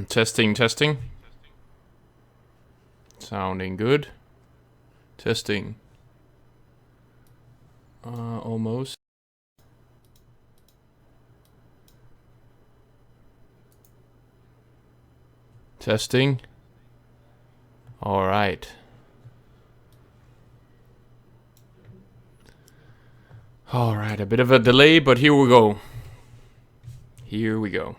Testing, testing. Sounding good. Testing. Almost. Testing. All right. All right, a bit of a delay, but here we go. Here we go.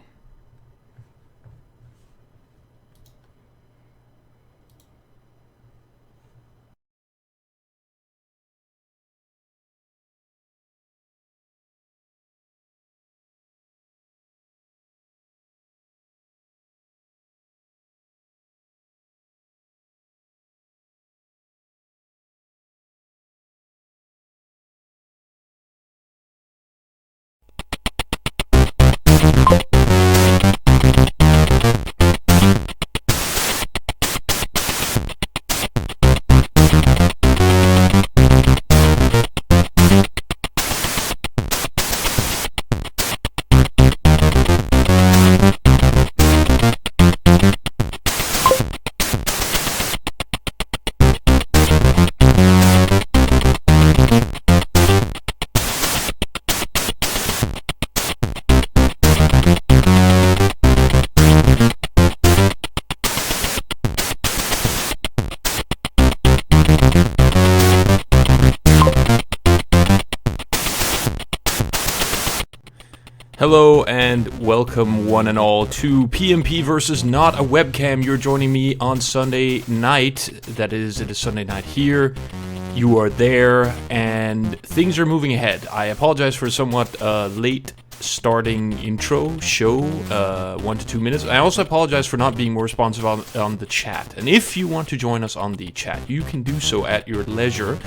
Hello and welcome one and all to PMP versus Not a Webcam. You're joining me on Sunday night. That is, it is Sunday night here. You are there and things are moving ahead. I apologize for a somewhat late starting intro show, 1 to 2 minutes. I also apologize for not being more responsive on the chat. And if you want to join us on the chat, you can do so at your leisure.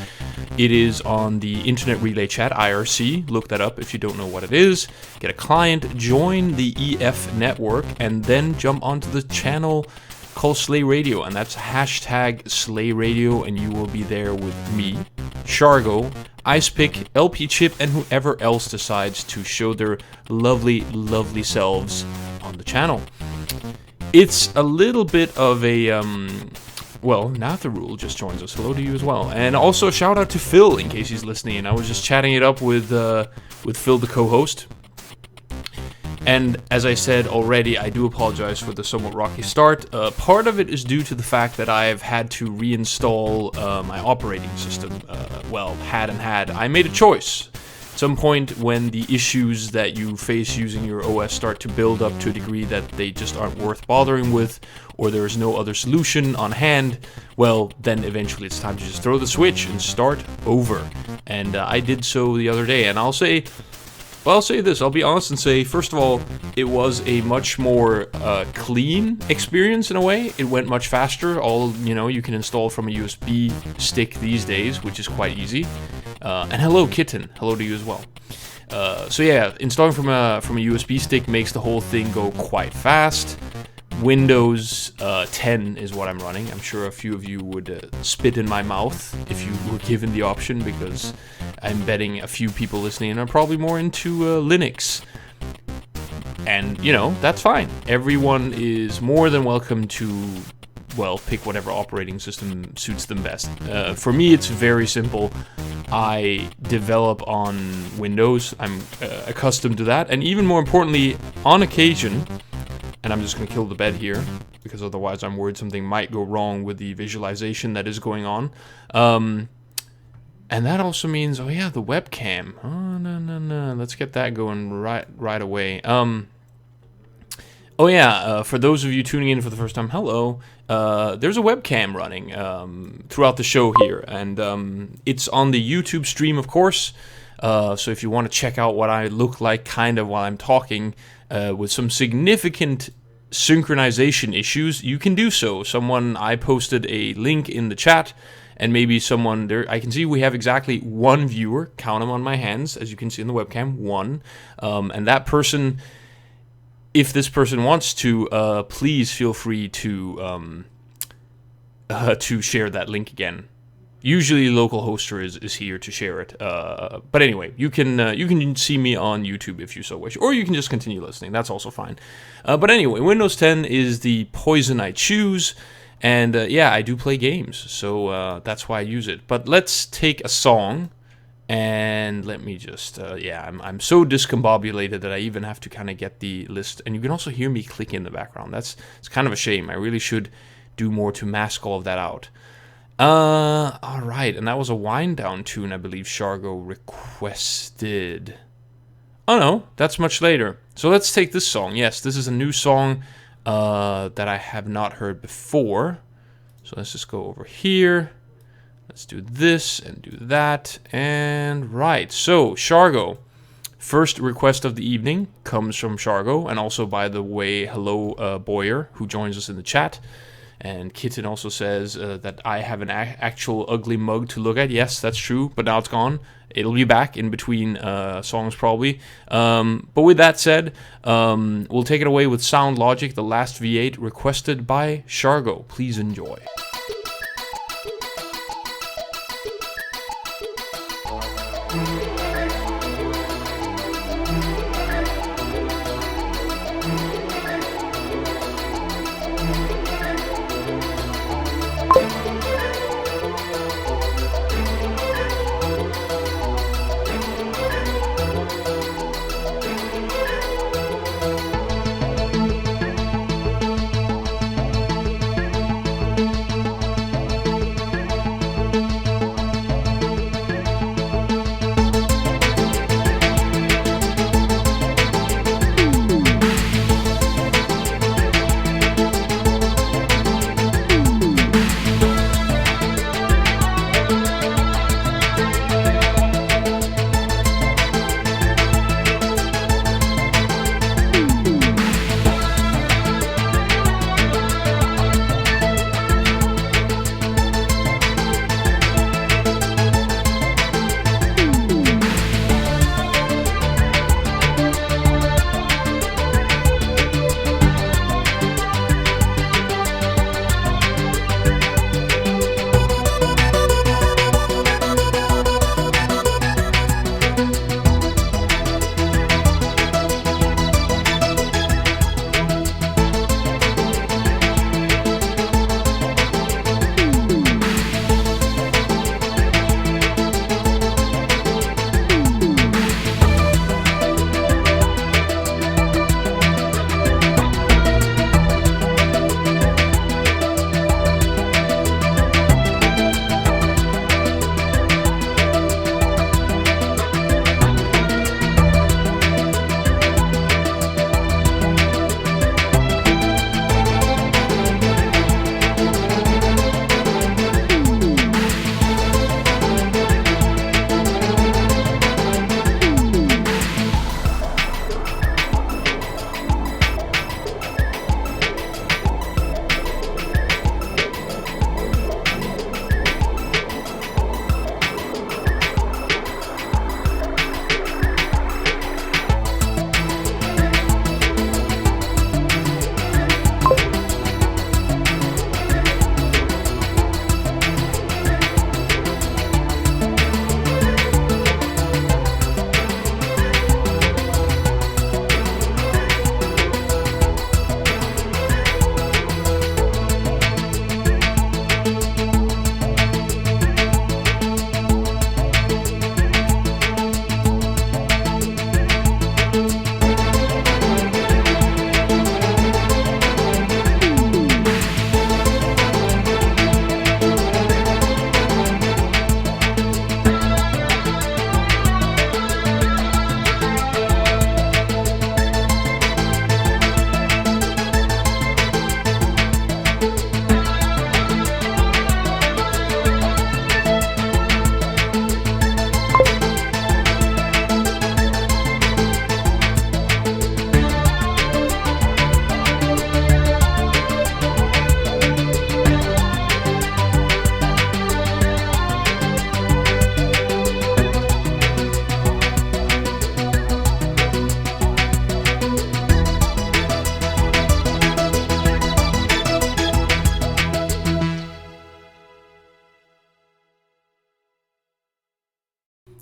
It is on the Internet Relay Chat, IRC. Look that up if you don't know what it is. Get a client, join the EF network, and then jump onto the channel called Slay Radio. And that's hashtag Slay Radio, and you will be there with me, Shargo, Icepick, LP Chip, and whoever else decides to show their lovely, lovely selves on the channel. It's a little bit of a, well, Natharul just joins us. Hello to you as well. And also shout out to Phil in case he's listening. I was just chatting it up with Phil, the co-host. And as I said already, I do apologize for the somewhat rocky start. Part of it is due to the fact that I've had to reinstall my operating system. I made a choice. At some point when the issues that you face using your OS start to build up to a degree that they just aren't worth bothering with, or there is no other solution on hand, well, then eventually it's time to just throw the switch and start over. And I did so the other day, and I'll say this, I'll be honest and say, first of all, it was a much more clean experience in a way. It went much faster. You can install from a USB stick these days, which is quite easy. And hello, Kitten. Hello to you as well. Installing from a USB stick makes the whole thing go quite fast. Windows 10 is what I'm running. I'm sure a few of you would spit in my mouth if you were given the option, because I'm betting a few people listening are probably more into Linux. And, that's fine. Everyone is more than welcome to, pick whatever operating system suits them best. For me, it's very simple. I develop on Windows. I'm accustomed to that. And even more importantly, on occasion, and I'm just going to kill the bed here, because otherwise I'm worried something might go wrong with the visualization that is going on. And that also means, the webcam. Oh, no. Let's get that going right away. For those of you tuning in for the first time, hello. There's a webcam running throughout the show here, and it's on the YouTube stream, of course. So if you want to check out what I look like kind of while I'm talking, with some significant synchronization issues, you can do so. I posted a link in the chat, and maybe someone there, I can see we have exactly one viewer, count them on my hands, as you can see in the webcam, one. And that person, if this person wants to, please feel free to share that link again. Usually, local hoster is here to share it. But anyway, you can see me on YouTube if you so wish, or you can just continue listening. That's also fine. But anyway, Windows 10 is the poison I choose, and yeah, I do play games, so that's why I use it. But let's take a song, and let me just yeah, I'm so discombobulated that I even have to kind of get the list, and you can also hear me clicking in the background. It's kind of a shame. I really should do more to mask all of that out. Alright, and that was a wind down tune I believe Shargo requested. Oh no, that's much later. So let's take this song. Yes, this is a new song that I have not heard before. So let's just go over here. Let's do this and do that. And right, so Shargo. First request of the evening comes from Shargo, and also, by the way, hello Boyer, who joins us in the chat. And Kitten also says that I have an actual ugly mug to look at. Yes, that's true, but now it's gone. It'll be back in between songs probably. But with that said, we'll take it away with Sound Logic, the last V8 requested by Shargo. Please enjoy.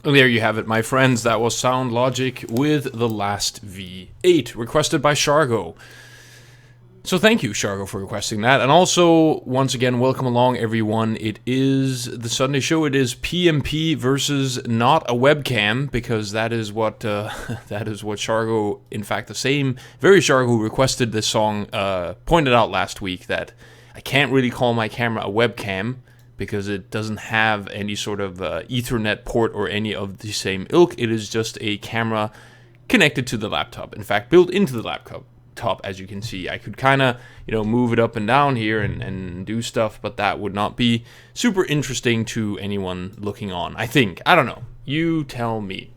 There you have it, my friends. That was Sound Logic with The Last V8, requested by Shargo. So thank you, Shargo, for requesting that. And also, once again, welcome along, everyone. It is the Sunday show. It is PMP versus Not a Webcam, because that is what Shargo, in fact, the same very Shargo who requested this song, pointed out last week, that I can't really call my camera a webcam because it doesn't have any sort of Ethernet port or any of the same ilk. It is just a camera connected to the laptop. In fact, built into the laptop. As you can see, I could kind of move it up and down here and do stuff, but that would not be super interesting to anyone looking on, I think. I don't know, you tell me.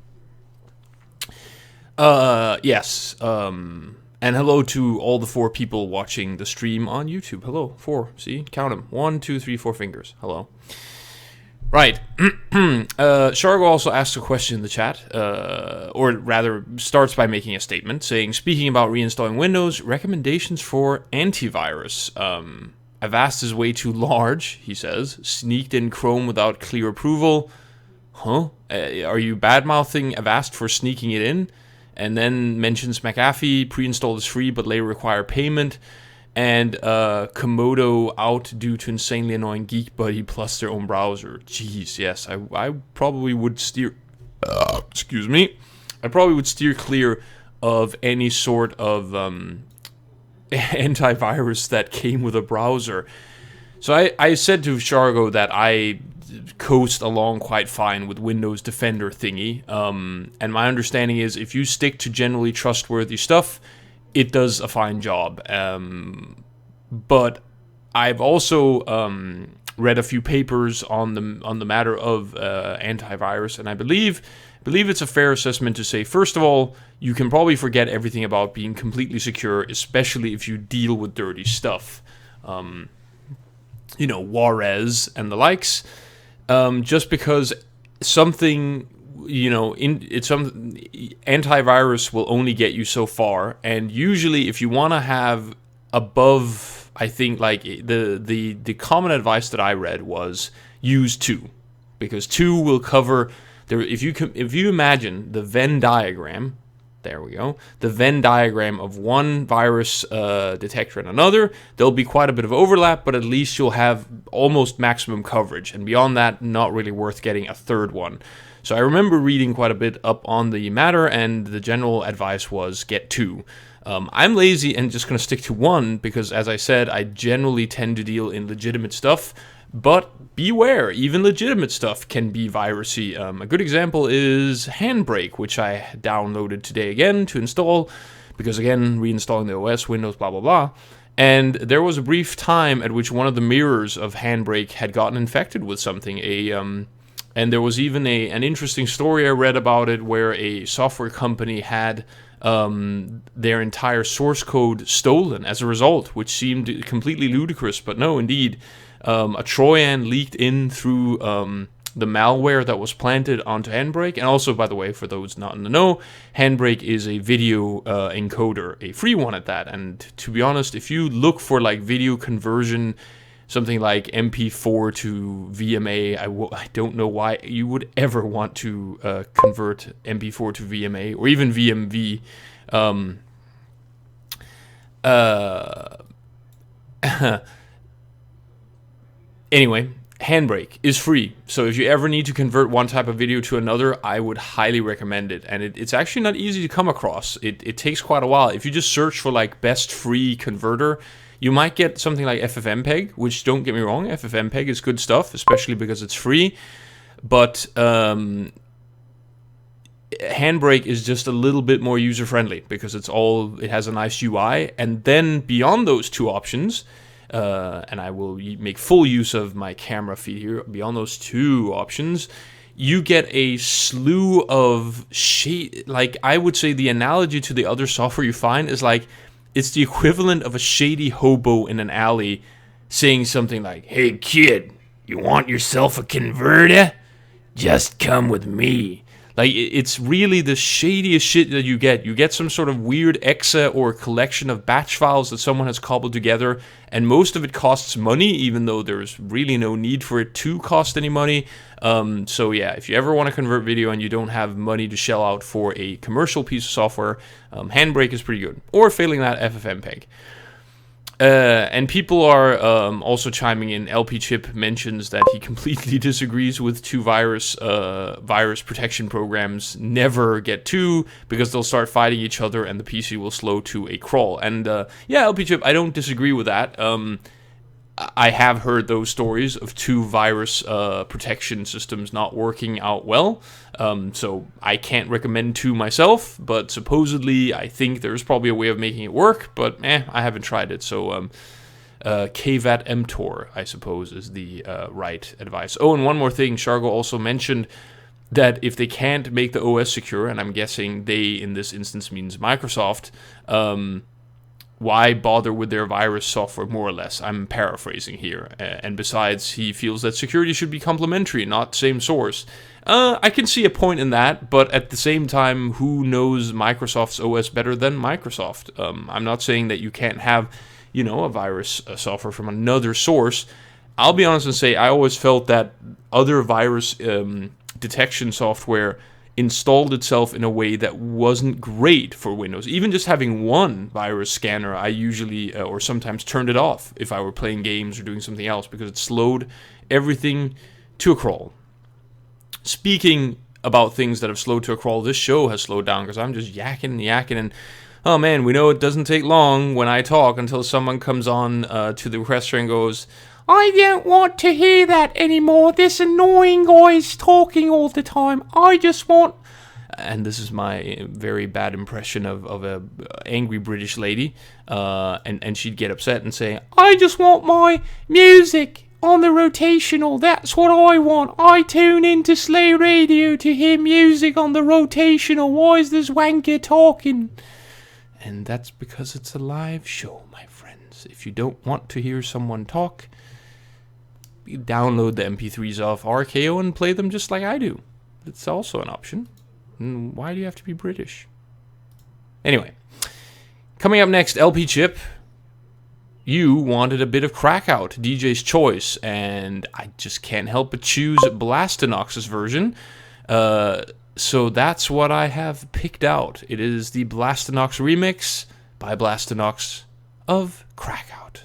Yes, and hello to all the 4 people watching the stream on YouTube. Hello, 4, see, count them, 1, 2, 3, 4 fingers. Hello. Right. Shargo also asks a question in the chat, or rather starts by making a statement saying, speaking about reinstalling Windows, recommendations for antivirus. Avast is way too large, he says. Sneaked in Chrome without clear approval. Huh? Are you bad-mouthing Avast for sneaking it in? And then mentions McAfee, pre-installed is free but later require payment. And Komodo out due to insanely annoying Geek Buddy plus their own browser. Jeez, yes, I probably would steer... excuse me. I probably would steer clear of any sort of antivirus that came with a browser. So I said to Shargo that I coast along quite fine with Windows Defender thingy. And my understanding is if you stick to generally trustworthy stuff, it does a fine job, but I've also read a few papers on the matter of antivirus, and I believe it's a fair assessment to say, first of all, you can probably forget everything about being completely secure, especially if you deal with dirty stuff, Juarez and the likes, just because something. Antivirus will only get you so far, and usually if you want to have above, I think like the common advice that I read was use 2, because 2 will cover there. If you imagine the Venn diagram, there we go, the Venn diagram of one virus detector and another, there'll be quite a bit of overlap, but at least you'll have almost maximum coverage, and beyond that, not really worth getting a third one. So I remember reading quite a bit up on the matter, and the general advice was get 2. I'm lazy and just going to stick to 1 because, as I said, I generally tend to deal in legitimate stuff, but beware, even legitimate stuff can be virusy. A good example is Handbrake, which I downloaded today again to install, because again, reinstalling the OS, Windows, blah, blah, blah. And there was a brief time at which one of the mirrors of Handbrake had gotten infected with something, and there was even an interesting story I read about it where a software company had their entire source code stolen as a result, which seemed completely ludicrous. But no, indeed, a Trojan leaked in through the malware that was planted onto Handbrake. And also, by the way, for those not in the know, Handbrake is a video encoder, a free one at that. And to be honest, if you look for like video conversion, something like MP4 to VMA, I don't know why you would ever want to convert MP4 to VMA or even VMV. Anyway, Handbrake is free, so if you ever need to convert one type of video to another, I would highly recommend it. And it's actually not easy to come across. It takes quite a while. If you just search for like best free converter, you might get something like FFmpeg, which, don't get me wrong, FFmpeg is good stuff, especially because it's free. But Handbrake is just a little bit more user-friendly because it has a nice UI. And then beyond those 2 options, and I will make full use of my camera feed here, beyond those 2 options, you get a slew of shade. Like, I would say the analogy to the other software you find is like, it's the equivalent of a shady hobo in an alley saying something like, "Hey kid, you want yourself a converter? Just come with me. Like, it's really the shadiest shit that you get. You get some sort of weird exe or collection of batch files that someone has cobbled together, and most of it costs money, even though there's really no need for it to cost any money. So yeah, if you ever want to convert video and you don't have money to shell out for a commercial piece of software, Handbrake is pretty good. Or failing that, FFmpeg. And people are also chiming in. LP Chip mentions that he completely disagrees with 2 virus protection programs. Never get 2 because they'll start fighting each other and the PC will slow to a crawl. And yeah, LP Chip, I don't disagree with that. I have heard those stories of 2 virus protection systems not working out well. So I can't recommend 2 myself, but supposedly I think there's probably a way of making it work, but I haven't tried it. So KVAT mTOR, I suppose, is the right advice. Oh, and one more thing, Shargo also mentioned that if they can't make the OS secure, and I'm guessing they in this instance means Microsoft, why bother with their virus software, more or less? I'm paraphrasing here. And besides, he feels that security should be complementary, not same source. I can see a point in that, but at the same time, who knows Microsoft's OS better than Microsoft? I'm not saying that you can't have, a virus software from another source. I'll be honest and say I always felt that other virus detection software installed itself in a way that wasn't great for Windows. Even just having one virus scanner, I usually or sometimes turned it off if I were playing games or doing something else because it slowed everything to a crawl. Speaking about things that have slowed to a crawl, this show has slowed down because I'm just yakking, and oh man, we know it doesn't take long when I talk until someone comes on to the request and goes, I don't want to hear that anymore. This annoying guy is talking all the time. I just want... And this is my very bad impression of a angry British lady. And she'd get upset and say, I just want my music on the rotational. That's what I want. I tune into Slay Radio to hear music on the rotational. Why is this wanker talking? And that's because it's a live show, my friends. If you don't want to hear someone talk, you download the MP3s off RKO and play them just like I do. It's also an option. And why do you have to be British? Anyway, coming up next, LP Chip. You wanted a bit of Crackout, DJ's choice, and I just can't help but choose Blastinox's version. So that's what I have picked out. It is the Blastinox remix by Blastinox of Crackout.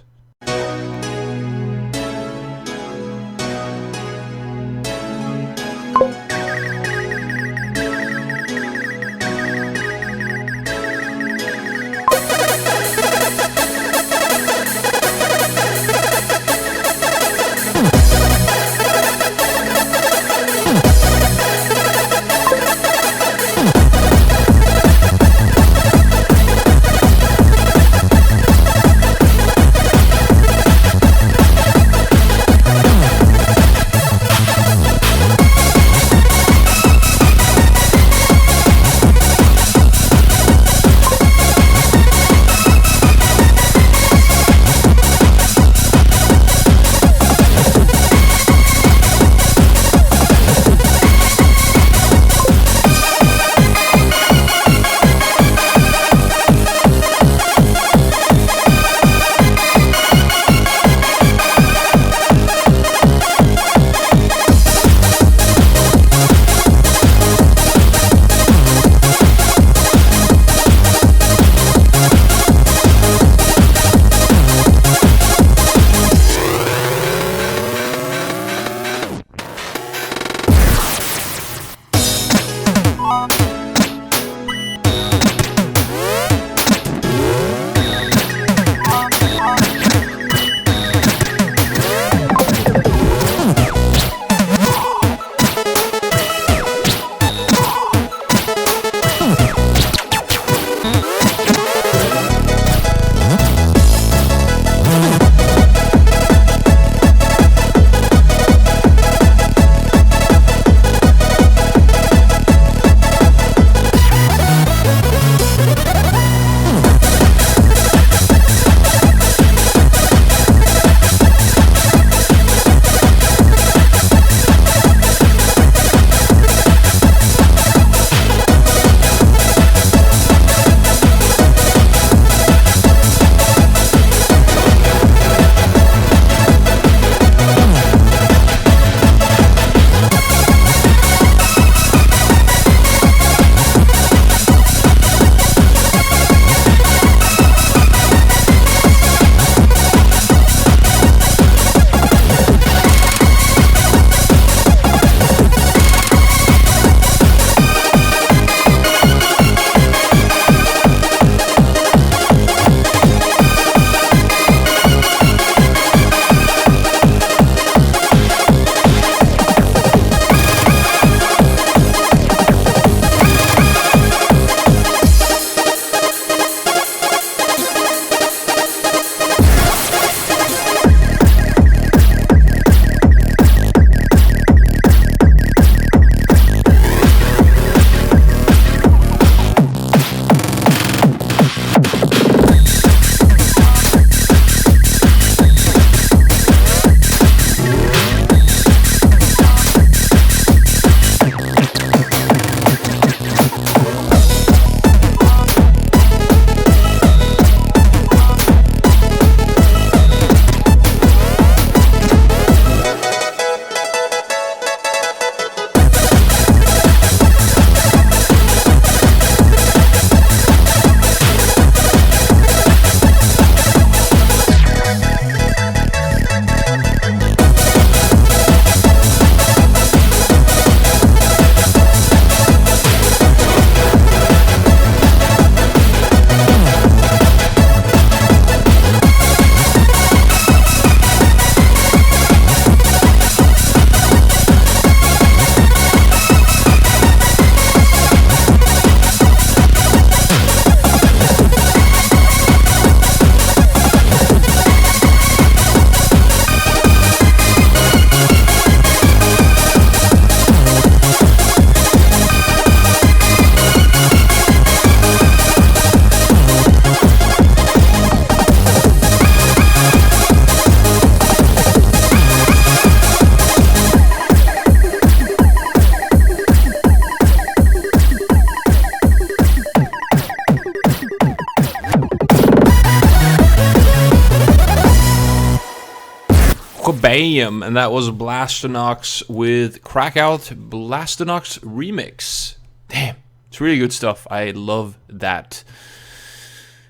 Damn, and that was Blastonox with Crackout Blastonox Remix. Damn, it's really good stuff. I love that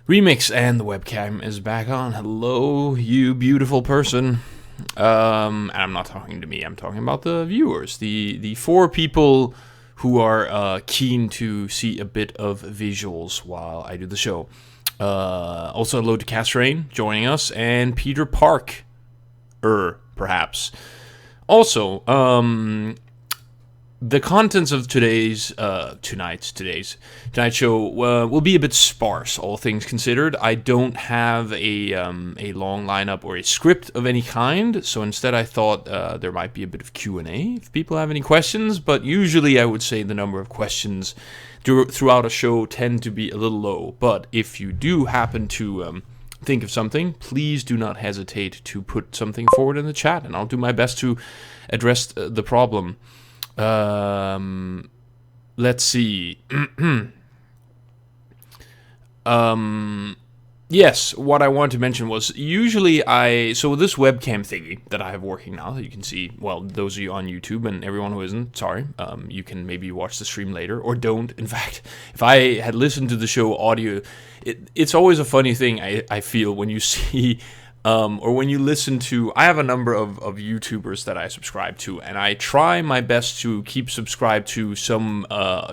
remix, and the webcam is back on. Hello, you beautiful person. And I'm not talking to me, I'm talking about the viewers, the 4 people who are keen to see a bit of visuals while I do the show. Also hello to Casrain joining us, and Peter Park, perhaps. Also, the contents of tonight's show will be a bit sparse, all things considered. I don't have a long lineup or a script of any kind, so instead I thought there might be a bit of Q&A if people have any questions, but usually I would say the number of questions throughout a show tend to be a little low. But if you do happen to think of something, please do not hesitate to put something forward in the chat, and I'll do my best to address the problem. Let's see. Yes, what I wanted to mention was, usually so this webcam thingy that I have working now, that you can see, well, those of you on YouTube, and everyone who isn't, sorry, you can maybe watch the stream later, or don't. In fact, if I had listened to the show audio, it's always a funny thing, I feel, when you see, or when you listen to, I have a number of YouTubers that I subscribe to, and I try my best to keep subscribed to some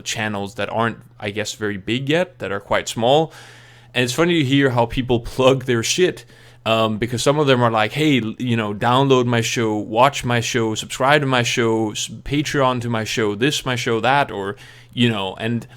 channels that aren't, I guess, very big yet, that are quite small. And it's funny to hear how people plug their shit, because some of them are like, hey, download my show, watch my show, subscribe to my show, Patreon to my show, this, my show, that, or, and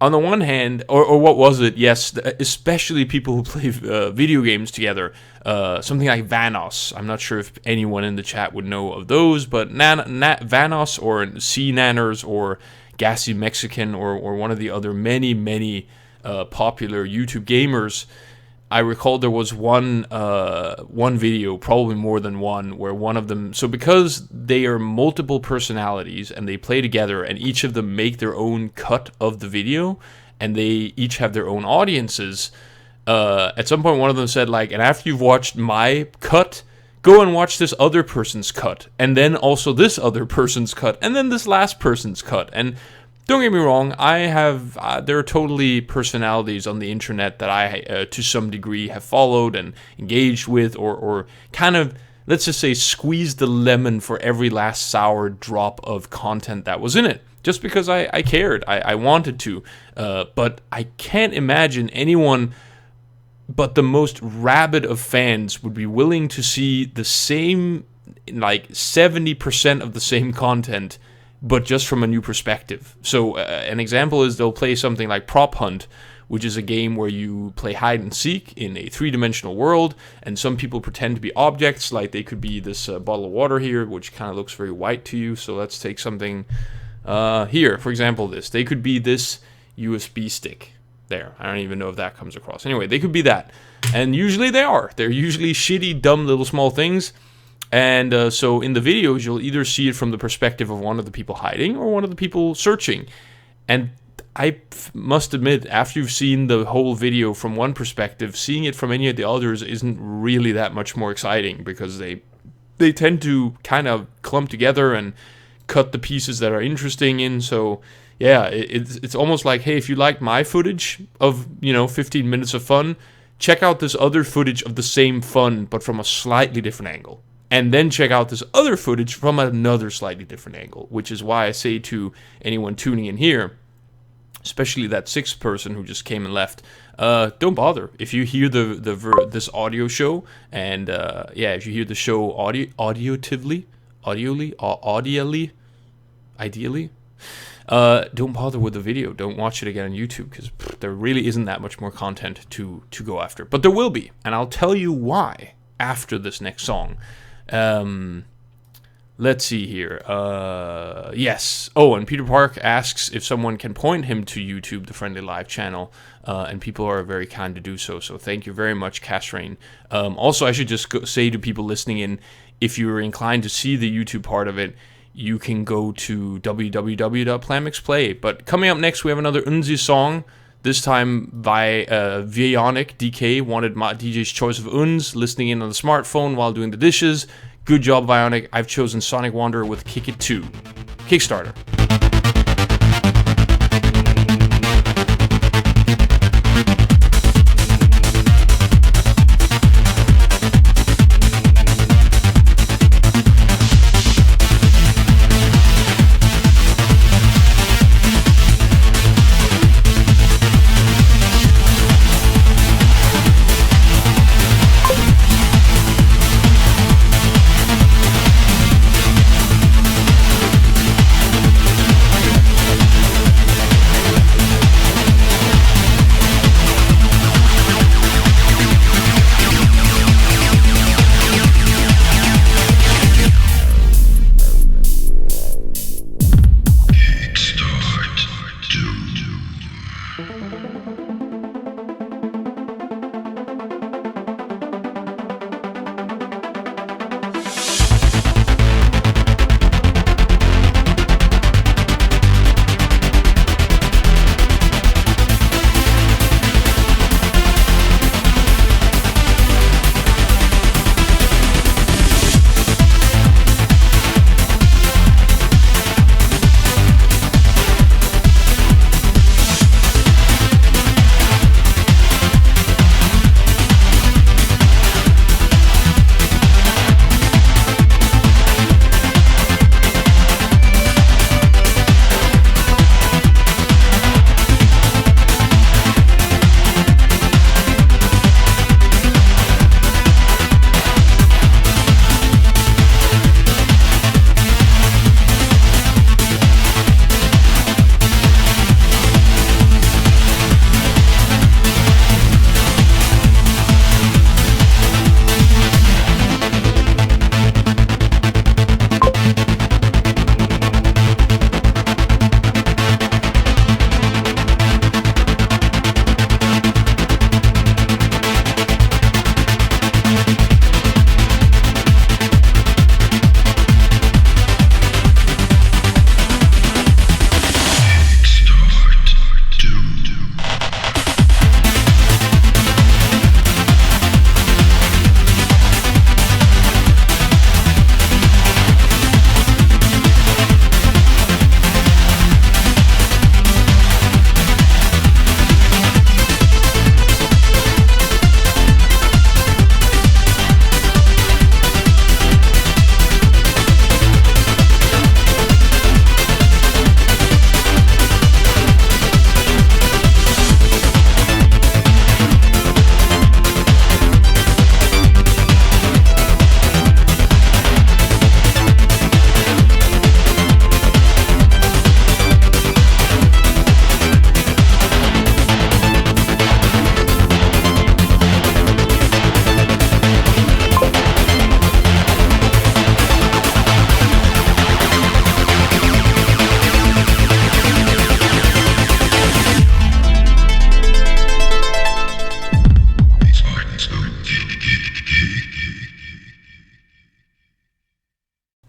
on the one hand, or what was it, yes, especially people who play video games together, something like Vanos. I'm not sure if anyone in the chat would know of those, but Vanos or Sea Nanners or Gassy Mexican or one of the other many popular YouTube gamers. I recall there was one video, probably more than one, where one of them, so because they are multiple personalities and they play together and each of them make their own cut of the video and they each have their own audiences, at some point one of them said, like, and after you've watched my cut, go and watch this other person's cut, and then also this other person's cut, and then this last person's cut. And don't get me wrong, I have, there are totally personalities on the internet that I, to some degree, have followed and engaged with, or kind of, let's just say, squeezed the lemon for every last sour drop of content that was in it. Just because I cared, I wanted to. But I can't imagine anyone but the most rabid of fans would be willing to see the same, like 70% of the same content, but just from a new perspective. So an example is they'll play something like Prop Hunt, which is a game where you play hide and seek in a 3-dimensional world, and some people pretend to be objects, like they could be this bottle of water here, which kind of looks very white to you. So let's take something here, for example, this. They could be this USB stick. There, I don't even know if that comes across. Anyway, they could be that. And usually they are. They're usually shitty, dumb little small things. And so in the videos, you'll either see it from the perspective of one of the people hiding or one of the people searching. And I must admit, after you've seen the whole video from one perspective, seeing it from any of the others isn't really that much more exciting, because they tend to kind of clump together and cut the pieces that are interesting in. So yeah, it's almost like, hey, if you like my footage of, 15 minutes of fun, check out this other footage of the same fun, but from a slightly different angle. And then check out this other footage from another slightly different angle, which is why I say to anyone tuning in here, especially that 6th person who just came and left, don't bother. If you hear this audio show, and if you hear the show audially, ideally, don't bother with the video. Don't watch it again on YouTube, because there really isn't that much more content to go after. But there will be, and I'll tell you why after this next song. Let's see here. Yes. Oh, and Peter Park asks if someone can point him to YouTube, the Friendly Live channel, and people are very kind to do so. So thank you very much, Casrain. Also, I should just say to people listening in, if you're inclined to see the YouTube part of it, you can go to www.PlanMixPlay. But coming up next, we have another Unzi song. This time by Vionic DK, wanted my DJ's choice of Uns, listening in on the smartphone while doing the dishes. Good job, Bionic. I've chosen Sonic Wanderer with Kick It 2. Kickstarter.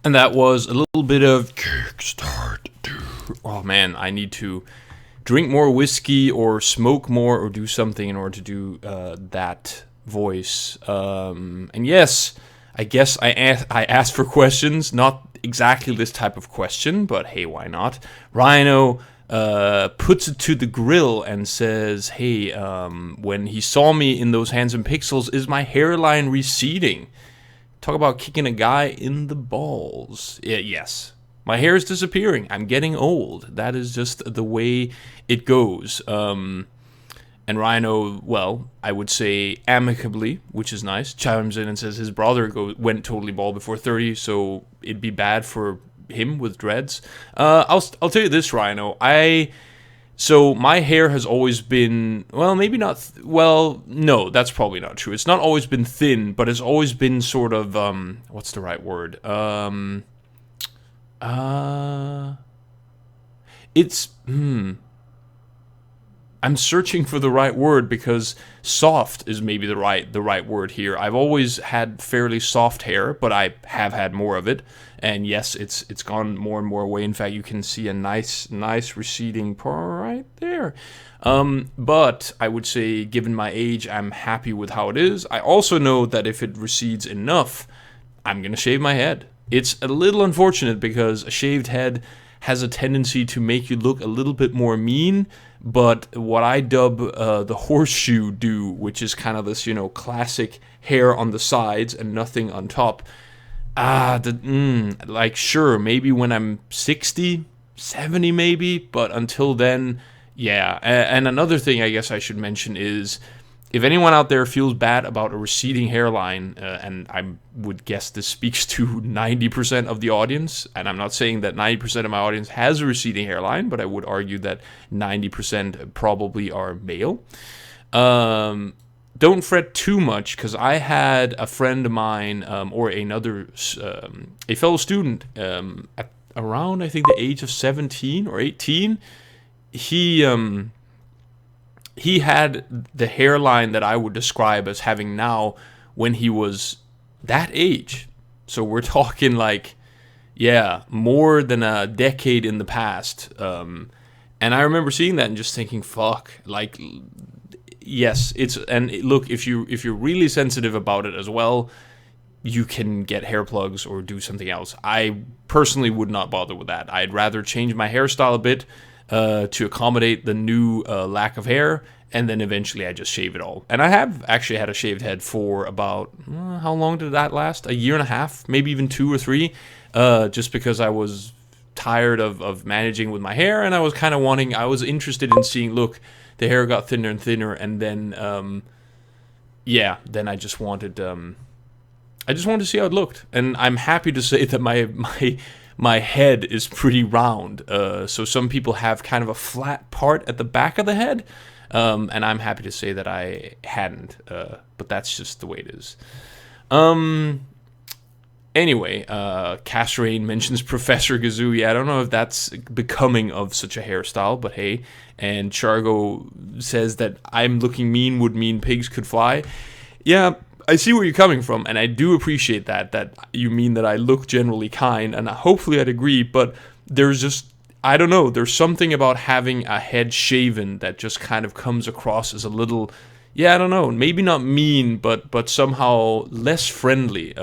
And that was a little bit of Kickstart. Oh man, I need to drink more whiskey or smoke more or do something in order to do that voice. And yes, I guess I asked for questions, not exactly this type of question, but hey, why not? Rhino puts it to the grill and says, hey, when he saw me in those Handsome Pixels, is my hairline receding? Talk about kicking a guy in the balls. Yeah, yes. My hair is disappearing. I'm getting old. That is just the way it goes. And Rhino, well, I would say amicably, which is nice, chimes in and says his brother went totally bald before 30, so it'd be bad for him with dreads. I'll tell you this, Rhino. So my hair has always been, well, maybe not, well, no, that's probably not true. It's not always been thin, but it's always been sort of, what's the right word? I'm searching for the right word because soft is maybe the right word here. I've always had fairly soft hair, but I have had more of it. And yes, it's gone more and more away. In fact, you can see a nice receding part right there. But I would say, given my age, I'm happy with how it is. I also know that if it recedes enough, I'm going to shave my head. It's a little unfortunate because a shaved head has a tendency to make you look a little bit more mean, but what I dub the horseshoe do, which is kind of this, classic hair on the sides and nothing on top. Sure, maybe when I'm 60, 70 maybe, but until then, yeah. And another thing I guess I should mention is, if anyone out there feels bad about a receding hairline, and I would guess this speaks to 90% of the audience, and I'm not saying that 90% of my audience has a receding hairline, but I would argue that 90% probably are male. Don't fret too much, because I had a friend of mine, a fellow student, at around, I think, the age of 17 or 18, he had the hairline that I would describe as having now when he was that age. So we're talking more than a decade in the past. And I remember seeing that and just thinking, fuck, yes, look, if you're really sensitive about it as well, you can get hair plugs or do something else. I personally would not bother with that. I'd rather change my hairstyle a bit to accommodate the new lack of hair, and then eventually I just shave it all. And I have actually had a shaved head for about, how long did that last? A year and a half, maybe even 2 or 3, just because I was tired of managing with my hair, and I was kind of I was interested in seeing, look, the hair got thinner and thinner, and then, then I just wanted to see how it looked. And I'm happy to say that my head is pretty round, so some people have kind of a flat part at the back of the head, and I'm happy to say that I hadn't, but that's just the way it is. Anyway, Casrain mentions Professor Gazoo. Yeah, I don't know if that's becoming of such a hairstyle, but hey. And Chargo says that I'm looking mean would mean pigs could fly. Yeah, I see where you're coming from, and I do appreciate that you mean that I look generally kind, and hopefully I'd agree, but there's just, I don't know, there's something about having a head shaven that just kind of comes across as a little, I don't know, maybe not mean, but somehow less friendly.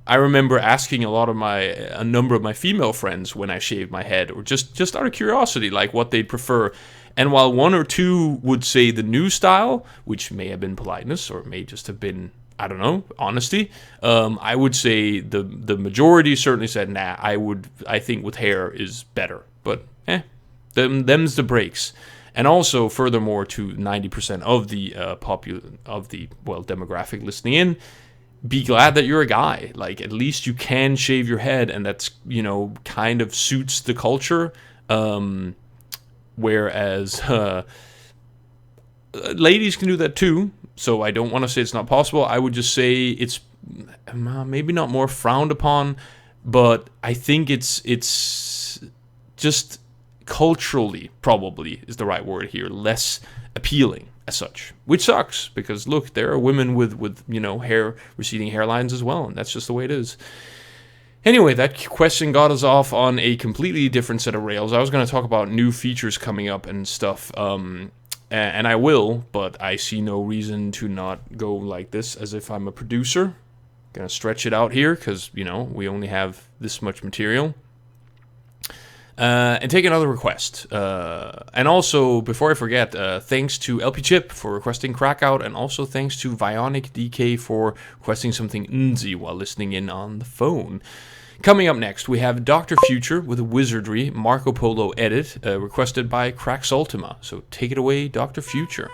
I remember asking a number of my female friends when I shaved my head, or just out of curiosity, what they'd prefer. And while 1 or 2 would say the new style, which may have been politeness, or may just have been, I don't know, honesty, I would say the majority certainly said, nah, I think with hair is better. But, them's the breaks. And also, furthermore, to 90% of the demographic listening in, be glad that you're a guy. At least you can shave your head, and that's, kind of suits the culture. Whereas ladies can do that too, so I don't want to say it's not possible. I would just say it's maybe not more frowned upon, but I think it's just culturally, probably is the right word here, less appealing as such, which sucks, because look, there are women with receding hairlines as well, and that's just the way it is. Anyway, that question got us off on a completely different set of rails. I was going to talk about new features coming up and stuff, and I will, but I see no reason to not go like this as if I'm a producer. Going to stretch it out here because, we only have this much material. And take another request. And also, before I forget, thanks to LP Chip for requesting Crackout, and also thanks to Vionic DK for requesting something Nzi while listening in on the phone. Coming up next, we have Dr. Future with a Wizardry Marco Polo edit, requested by Crax Ultima. So take it away, Dr. Future.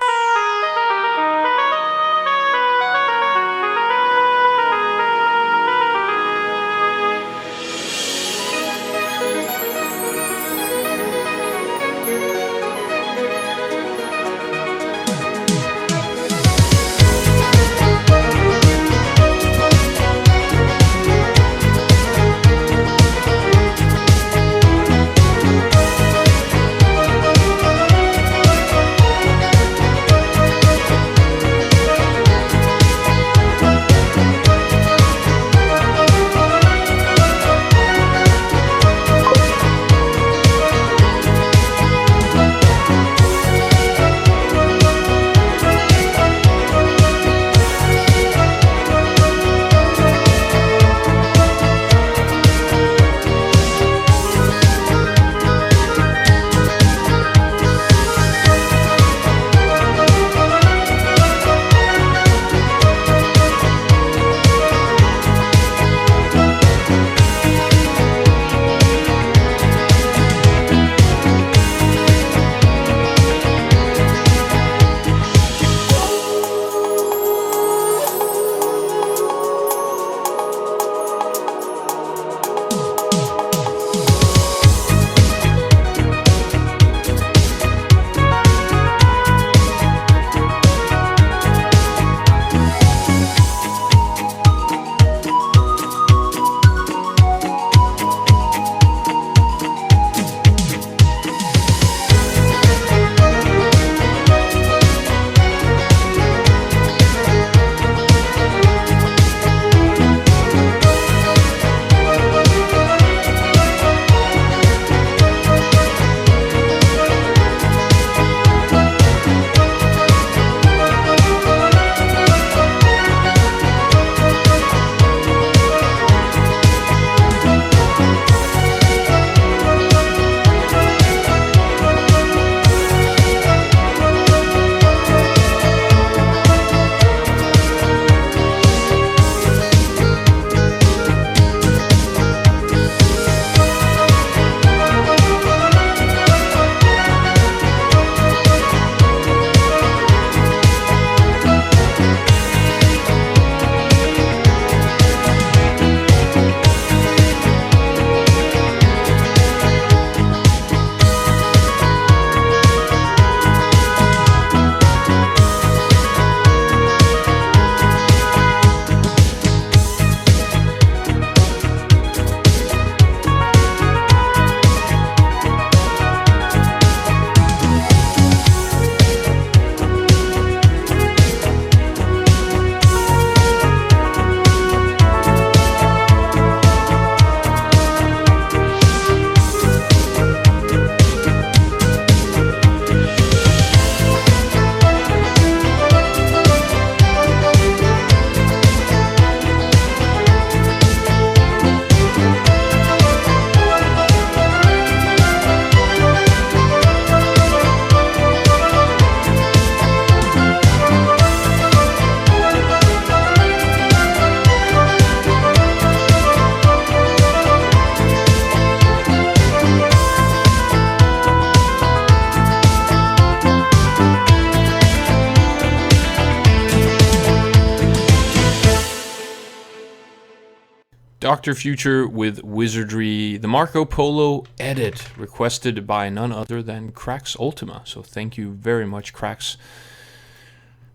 Dr. Future with Wizardry, the Marco Polo edit, requested by none other than Crax Ultima. So thank you very much, Crax,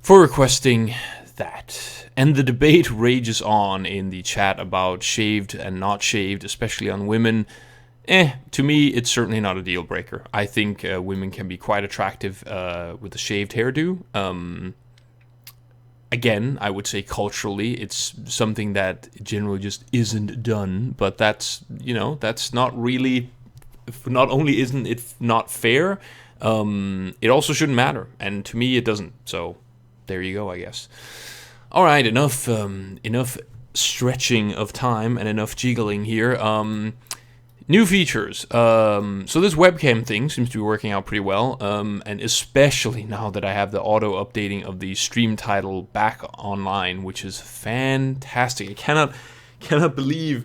for requesting that. And the debate rages on in the chat about shaved and not shaved, especially on women. To me, it's certainly not a deal breaker. I think women can be quite attractive with a shaved hairdo. Again, I would say culturally, it's something that generally just isn't done. But that's not really. Not only isn't it not fair, it also shouldn't matter. And to me, it doesn't. So there you go, I guess. All right, enough stretching of time and enough jiggling here. New features. So this webcam thing seems to be working out pretty well, and especially now that I have the auto updating of the stream title back online, which is fantastic. I cannot believe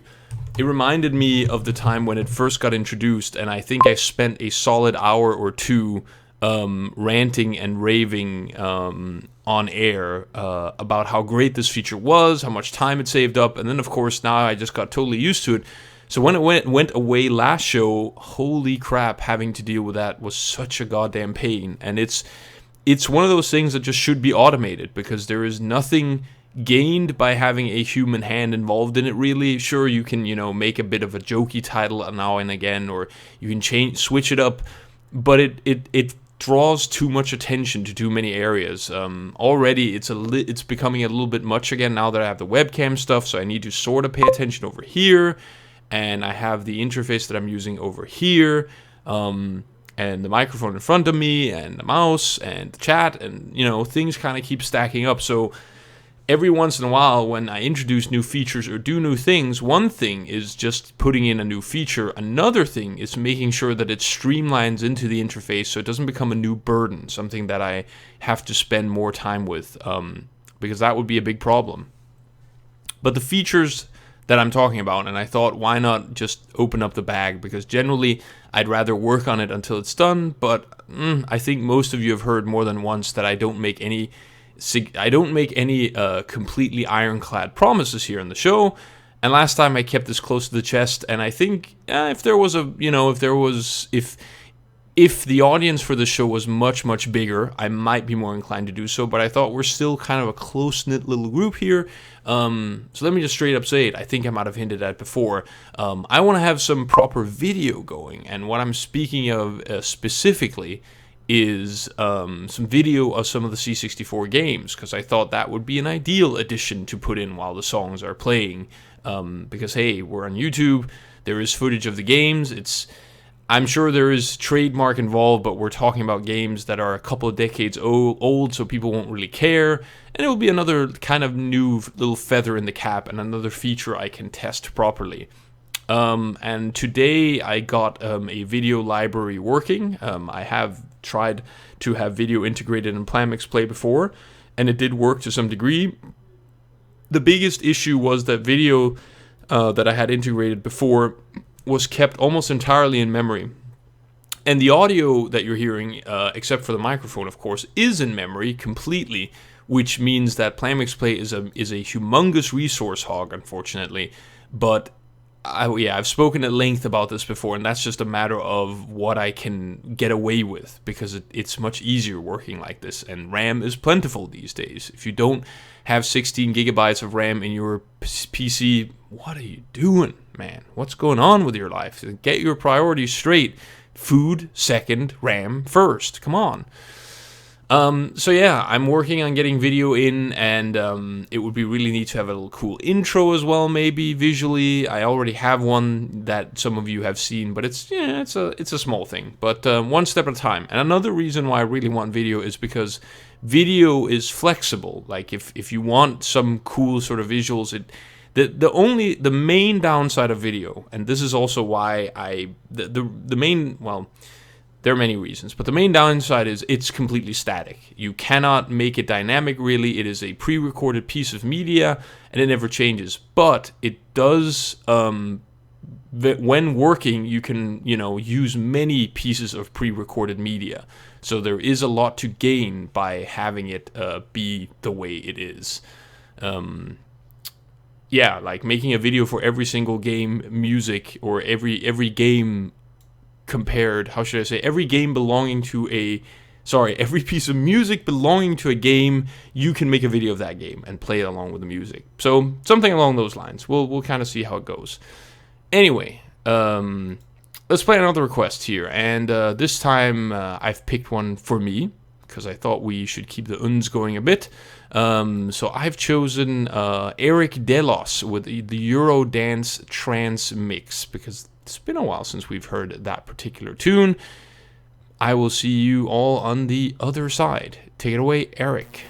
it reminded me of the time when it first got introduced, and I think I spent a solid hour or two ranting and raving on air about how great this feature was, how much time it saved up, and then of course now I just got totally used to it. So when it went away last show, holy crap, having to deal with that was such a goddamn pain. And it's one of those things that just should be automated, because there is nothing gained by having a human hand involved in it, really. Sure, you can, make a bit of a jokey title now and again, or you can switch it up, but it draws too much attention to too many areas. Already it's becoming a little bit much again now that I have the webcam stuff, so I need to sort of pay attention over here. And I have the interface that I'm using over here, and the microphone in front of me, and the mouse, and the chat, and, things kind of keep stacking up. So every once in a while, when I introduce new features or do new things, one thing is just putting in a new feature. Another thing is making sure that it streamlines into the interface so it doesn't become a new burden, something that I have to spend more time with, because that would be a big problem. But the features that I'm talking about, and I thought, why not just open up the bag, because generally I'd rather work on it until it's done, but I think most of you have heard more than once that I don't make any completely ironclad promises here in the show, and last time I kept this close to the chest, and I think if the audience for this show was much, much bigger, I might be more inclined to do so, but I thought we're still kind of a close-knit little group here. So let me just straight up say it. I think I might have hinted at before. I want to have some proper video going, and what I'm speaking of specifically is some video of some of the C64 games, because I thought that would be an ideal addition to put in while the songs are playing, because, hey, we're on YouTube, there is footage of the games, I'm sure there is trademark involved, but we're talking about games that are a couple of decades old, so people won't really care. And it will be another kind of new little feather in the cap and another feature I can test properly. And today I got a video library working. I have tried to have video integrated in PlanMixPlay before, and it did work to some degree. The biggest issue was that video that I had integrated before was kept almost entirely in memory. And the audio that you're hearing, except for the microphone, of course, is in memory completely, which means that PlanMixPlay is a humongous resource hog, unfortunately. But I've spoken at length about this before, and that's just a matter of what I can get away with, because it's much easier working like this, and RAM is plentiful these days. If you don't have 16 gigabytes of RAM in your PC, what are you doing, man? What's going on with your life? Get your priorities straight. Food second, RAM first. Come on. So yeah, I'm working on getting video in, and it would be really neat to have a little cool intro as well, maybe visually. I already have one that some of you have seen, but it's a small thing. But one step at a time. And another reason why I really want video is because video is flexible. Like if you want some cool sort of visuals, the main downside of video, and this is also why there are many reasons, but the main downside is it's completely static. You cannot make it dynamic, really. It is a pre-recorded piece of media, and it never changes. But it does, when working, you can, use many pieces of pre-recorded media. So there is a lot to gain by having it be the way it is. yeah, like making a video for every single game music, or every game compared, how should I say, every game belonging to a, sorry, every piece of music belonging to a game, you can make a video of that game and play it along with the music. So something along those lines. We'll kind of see how it goes. Anyway, let's play another request here, and this time I've picked one for me because I thought we should keep the uns going a bit. So I've chosen Eric Delos with the Eurodance trance mix, because it's been a while since we've heard that particular tune. I will see you all on the other side. Take it away, Eric.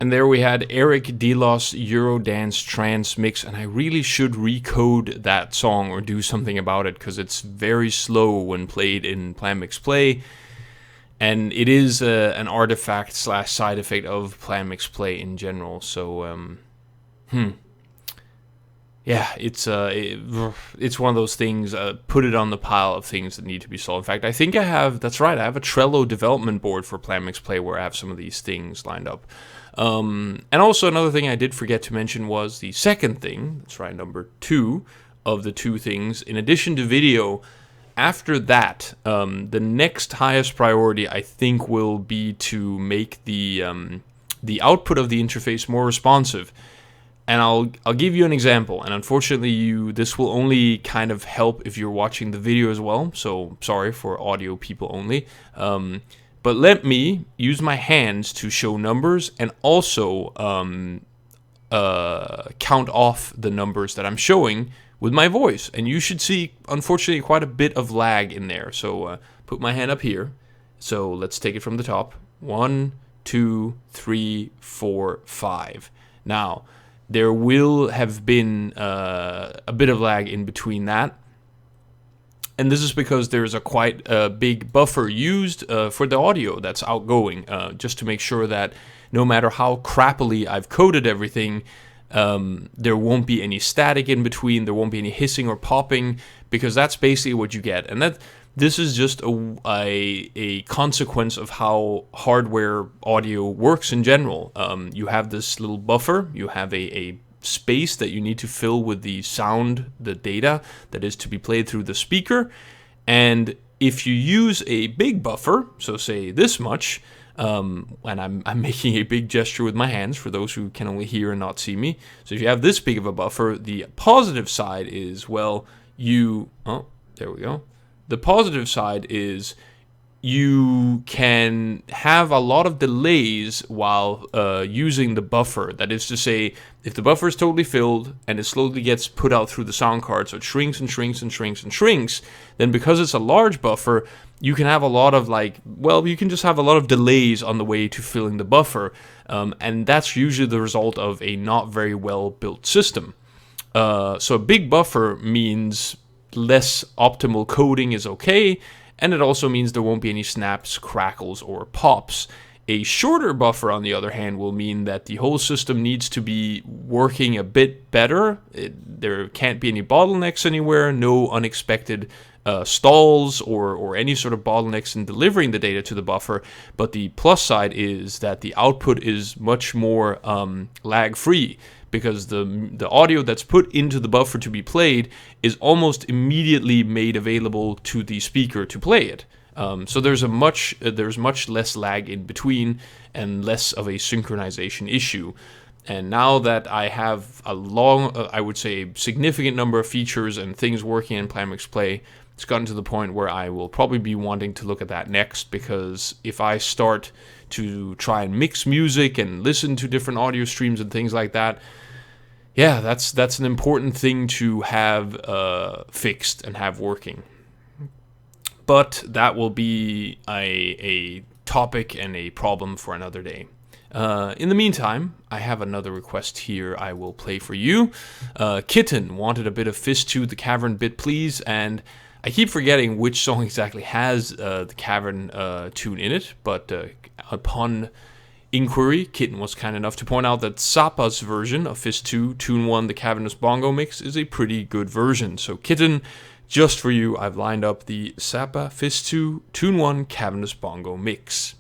And there we had Eric Delos Eurodance trance mix, and I really should recode that song or do something about it, because it's very slow when played in PlanMixPlay, and it is an artifact slash side effect of PlanMixPlay in general. So yeah, it's one of those things. Put it on the pile of things that need to be solved. In fact, I think I have. That's right. I have a Trello development board for PlanMixPlay where I have some of these things lined up. And also another thing I did forget to mention was the second thing. That's right, number 2 of the 2 things. In addition to video, after that, the next highest priority I think will be to make the output of the interface more responsive. And I'll give you an example, and unfortunately this will only kind of help if you're watching the video as well, so sorry for audio people only. But let me use my hands to show numbers and also count off the numbers that I'm showing with my voice. And you should see, unfortunately, quite a bit of lag in there. So put my hand up here. So let's take it from the top. 1, 2, 3, 4, 5. Now, there will have been a bit of lag in between that. And this is because there's a quite big buffer used for the audio that's outgoing, just to make sure that no matter how crappily I've coded everything, there won't be any static in between, there won't be any hissing or popping, because that's basically what you get. And this is just a consequence of how hardware audio works in general. You have this little buffer, you have a space that you need to fill with the sound, the data that is to be played through the speaker. And if you use a big buffer, so say this much, and I'm making a big gesture with my hands for those who can only hear and not see me. So if you have this big of a buffer, the positive side is, well, there we go. The positive side is you can have a lot of delays while using the buffer. That is to say, if the buffer is totally filled and it slowly gets put out through the sound card, so it shrinks and shrinks and shrinks and shrinks, then because it's a large buffer, you can have a lot of you can just have a lot of delays on the way to filling the buffer. And that's usually the result of a not very well built system. So a big buffer means less optimal coding is okay, and it also means there won't be any snaps, crackles, or pops. A shorter buffer, on the other hand, will mean that the whole system needs to be working a bit better. There can't be any bottlenecks anywhere, no unexpected stalls or any sort of bottlenecks in delivering the data to the buffer. But the plus side is that the output is much more lag-free, because the audio that's put into the buffer to be played is almost immediately made available to the speaker to play it. So there's much less lag in between and less of a synchronization issue. And now that I have I would say, significant number of features and things working in PlanMixPlay, it's gotten to the point where I will probably be wanting to look at that next, because if I start to try and mix music and listen to different audio streams and things like that, yeah, that's an important thing to have fixed and have working. But that will be a topic and a problem for another day. In the meantime, I have another request here I will play for you. Kitten wanted a bit of Fist 2, the Cavern bit, please, and I keep forgetting which song exactly has the Cavern tune in it, but upon inquiry, Kitten was kind enough to point out that Zappa's version of Fist 2, Tune 1, the Cavernous Bongo Mix, is a pretty good version. So Kitten, just for you, I've lined up the Zappa Fist 2, Tune 1, Cavernous Bongo Mix.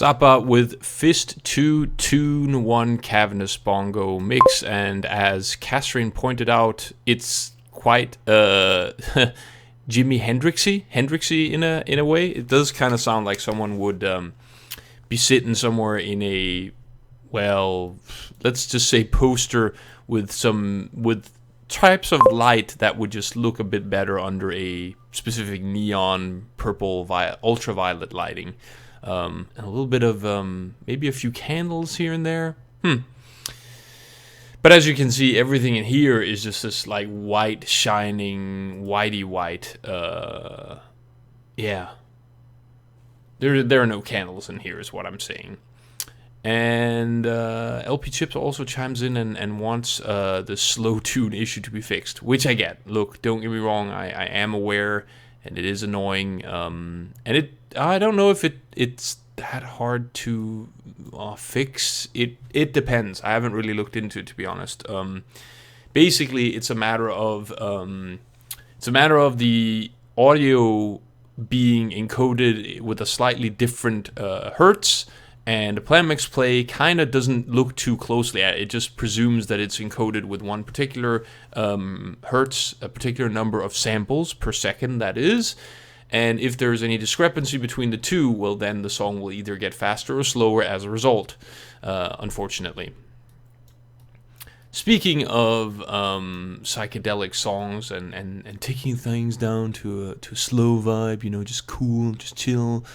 Start out with Fist 2 Tune 1 Cavernous Bongo Mix, and as Catherine pointed out, it's quite Jimi Hendrixy in a way. It does kind of sound like someone would be sitting somewhere in a, well, let's just say poster with types of light that would just look a bit better under a specific neon purple ultraviolet lighting. And a little bit of maybe a few candles here and there. But as you can see, everything in here is just this like white, shining, whitey white. Yeah. There are no candles in here, is what I'm saying. And LP Chips also chimes in and wants the slow tune issue to be fixed, which I get. Look, don't get me wrong, I am aware, and it is annoying. And I don't know if it's that hard to fix. It depends. I haven't really looked into it, to be honest. Basically, it's a matter of the audio being encoded with a slightly different hertz, and the PlanMixPlay kind of doesn't look too closely at it. It just presumes that it's encoded with one particular hertz, a particular number of samples per second, that is. And if there's any discrepancy between the two, well, then the song will either get faster or slower as a result, unfortunately. Speaking of psychedelic songs and taking things down to a slow vibe, just cool, just chill.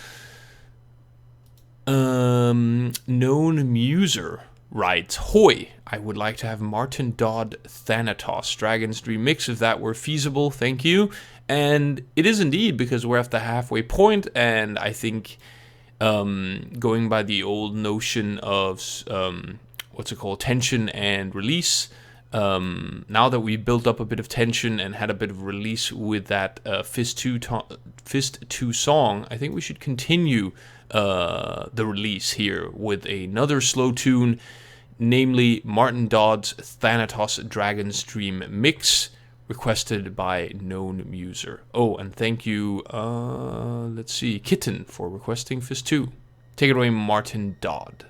Known Muser writes, "Hoi, I would like to have Martin Dodd Thanatos Dragon's Dream mix if that were feasible, thank you." And it is indeed, because we're at the halfway point, and I think going by the old notion of tension and release, now that we built up a bit of tension and had a bit of release with that Fist 2 song, I think we should continue the release here with another slow tune, namely Martin Dodd's Thanatos Dragon's Dream mix, requested by Known Muser. Oh, and thank you, let's see, Kitten, for requesting Fist 2. Take it away, Martin Dodd.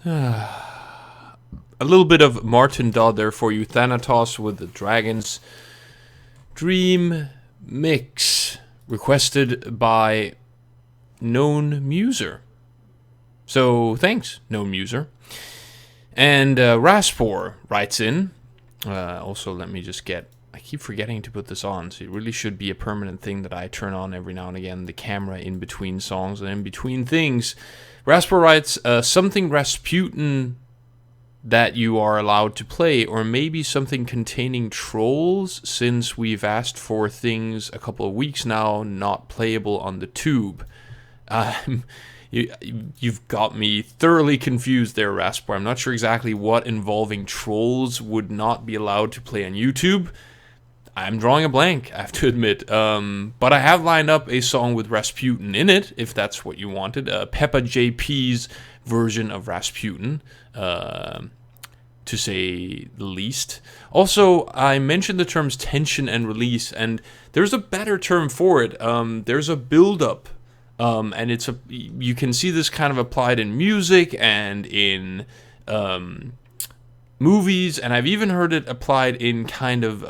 A little bit of Martin Dodd there for you. Thanatos with the Dragon's Dream Mix, requested by Known Muser. So thanks, Known Muser. And Raspor writes in. Also, let me just I keep forgetting to put this on, so it really should be a permanent thing that I turn on every now and again, the camera in between songs and in between things. Raspor writes, something Rasputin that you are allowed to play, or maybe something containing trolls, since we've asked for things a couple of weeks now not playable on the tube. You've got me thoroughly confused there, Raspor. I'm not sure exactly what involving trolls would not be allowed to play on YouTube. I'm drawing a blank, I have to admit. But I have lined up a song with Rasputin in it, if that's what you wanted. Peppa JP's version of Rasputin, to say the least. Also, I mentioned the terms tension and release, and there's a better term for it. There's a build-up, and you can see this kind of applied in music and in movies, and I've even heard it applied in kind of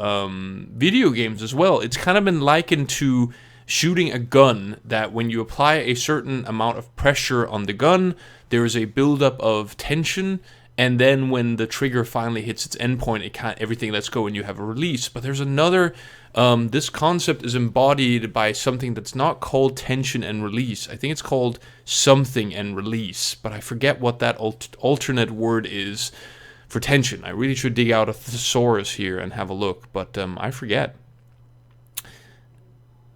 video games as well. It's kind of been likened to shooting a gun, that when you apply a certain amount of pressure on the gun, there is a buildup of tension, and then when the trigger finally hits its endpoint, everything lets go and you have a release. But there's another, this concept is embodied by something that's not called tension and release. I think it's called something and release, but I forget what that alternate word is for tension. I really should dig out a thesaurus here and have a look, but I forget.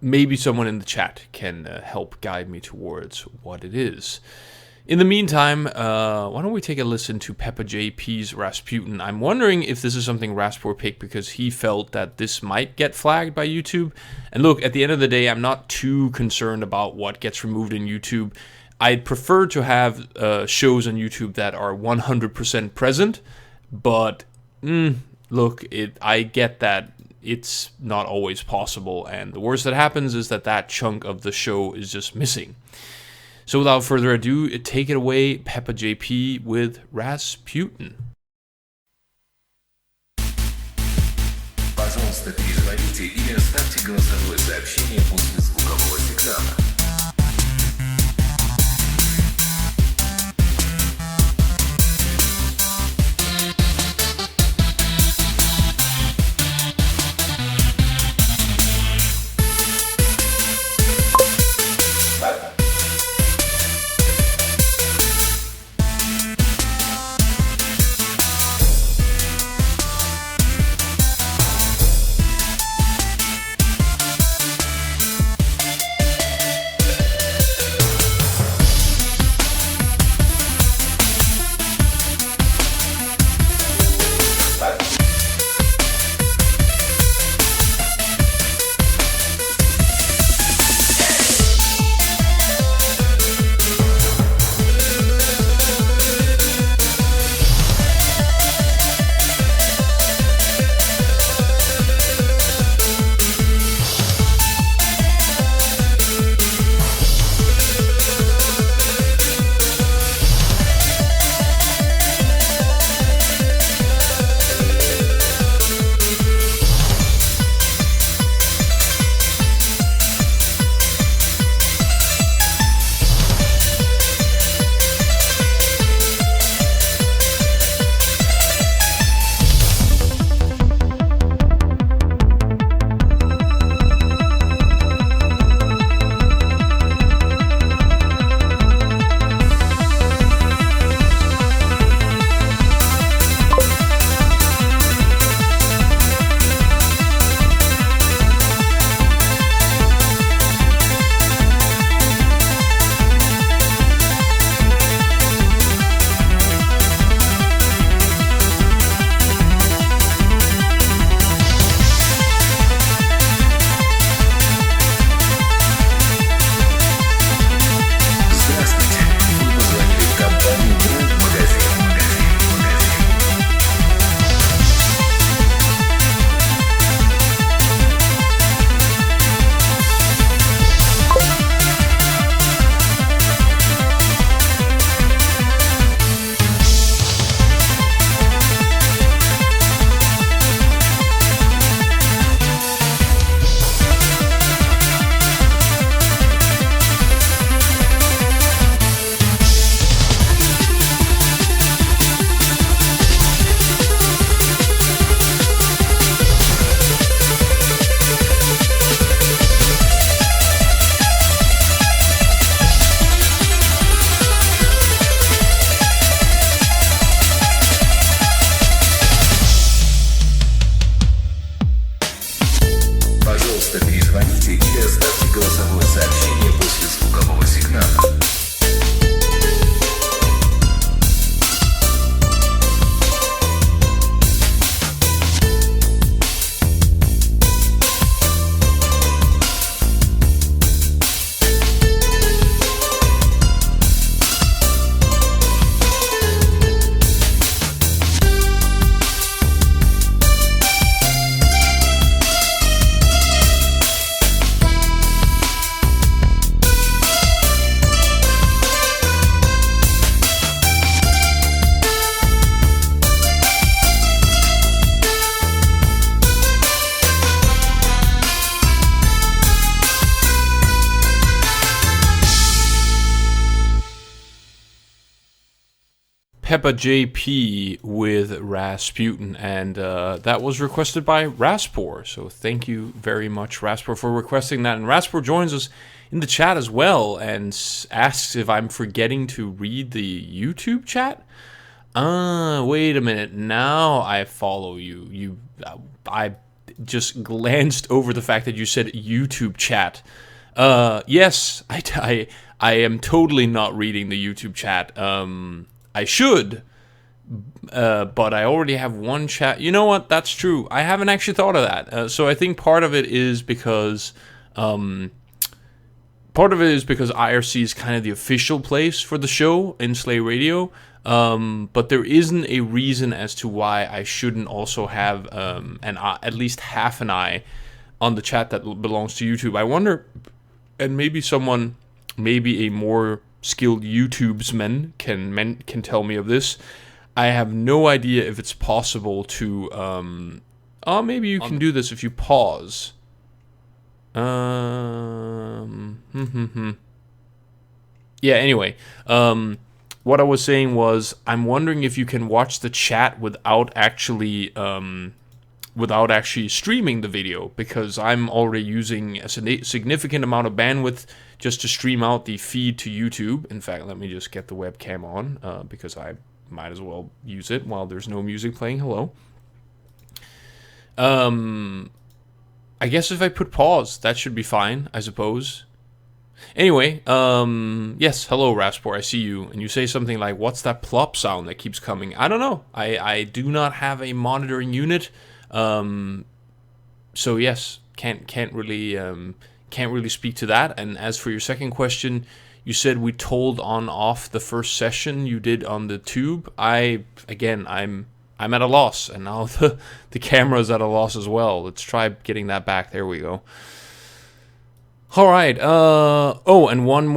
Maybe someone in the chat can help guide me towards what it is. In the meantime, why don't we take a listen to Peppa JP's Rasputin. I'm wondering if this is something Raspor picked because he felt that this might get flagged by YouTube. And look, at the end of the day, I'm not too concerned about what gets removed in YouTube. I'd prefer to have shows on YouTube that are 100% present, but look, I get that it's not always possible, and the worst that happens is that chunk of the show is just missing. So without further ado, take it away, Peppa JP with Rasputin. Пожалуйста, перезвоните или оставьте голосовое сообщение после звукового сигнала. Peppa JP with Rasputin, and that was requested by Raspor. So thank you very much, Raspor, for requesting that. And Raspor joins us in the chat as well and asks if I'm forgetting to read the YouTube chat. Wait a minute. Now I follow you. I just glanced over the fact that you said YouTube chat. Yes, I am totally not reading the YouTube chat. I should, but I already have one chat. You know what? That's true. I haven't actually thought of that. So I think part of it is because IRC is kind of the official place for the show in Slay Radio. But there isn't a reason as to why I shouldn't also have at least half an eye on the chat that belongs to YouTube. I wonder, and maybe a more skilled YouTubesman can tell me of this. I have no idea if it's possible to. Maybe you can do this if you pause. Yeah. Anyway. What I was saying was, I'm wondering if you can watch the chat without actually streaming the video, because I'm already using a significant amount of bandwidth just to stream out the feed to YouTube. In fact, let me just get the webcam on, because I might as well use it while there's no music playing. Hello. I guess if I put pause, that should be fine, I suppose. Anyway, yes, hello, Raspor, I see you. And you say something like, what's that plop sound that keeps coming? I don't know. I do not have a monitoring unit. So yes, can't really speak to that. And as for your second question, you said we told on off the first session you did on the tube. I'm at a loss, and now the camera's at a loss as well. Let's try getting that back. There we go. All right. And one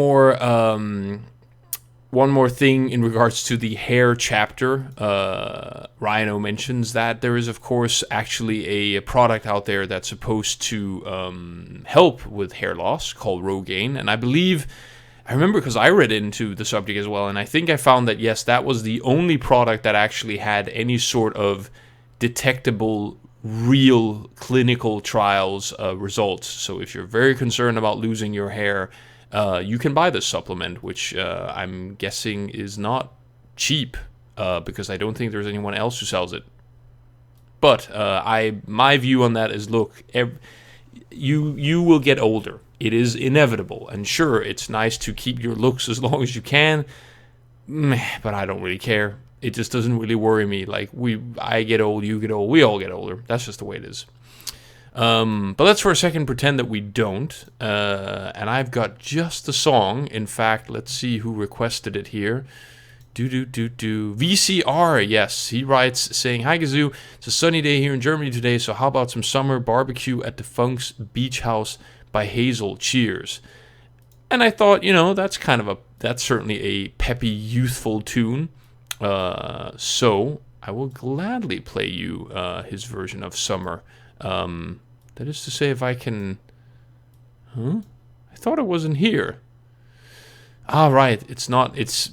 more thing in regards to the hair chapter. Rhino mentions that there is, of course, actually a product out there that's supposed to help with hair loss called Rogaine, and I remember because I read into the subject as well, and I think I found that, yes, that was the only product that actually had any sort of detectable real clinical trials results. So if you're very concerned about losing your hair, you can buy this supplement, which I'm guessing is not cheap, because I don't think there's anyone else who sells it. But my view on that is, look, you will get older. It is inevitable, and sure, it's nice to keep your looks as long as you can, but I don't really care. It just doesn't really worry me. Like, I get old, you get old, we all get older. That's just the way it is. But let's for a second pretend that we don't. And I've got just the song. In fact, let's see who requested it here. VCR, yes. He writes saying, "Hi Gazoo, it's a sunny day here in Germany today, so how about some summer barbecue at the Funk's Beach House by Hazel, cheers." And I thought, that's certainly a peppy, youthful tune. So I will gladly play you his version of Summer. That is to say, if I can... I thought it wasn't here. Right, it's not. It's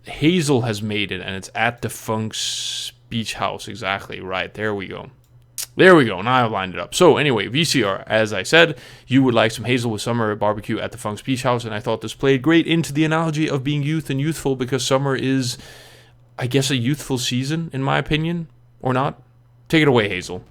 Hazel has made it, and it's at the Funk's Beach House. Exactly, right. There we go. Now I've lined it up. So anyway, VCR, as I said, you would like some Hazel with Summer barbecue at the Funk's Beach House, and I thought this played great into the analogy of being youth and youthful, because summer is, I guess, a youthful season, in my opinion, or not. Take it away, Hazel.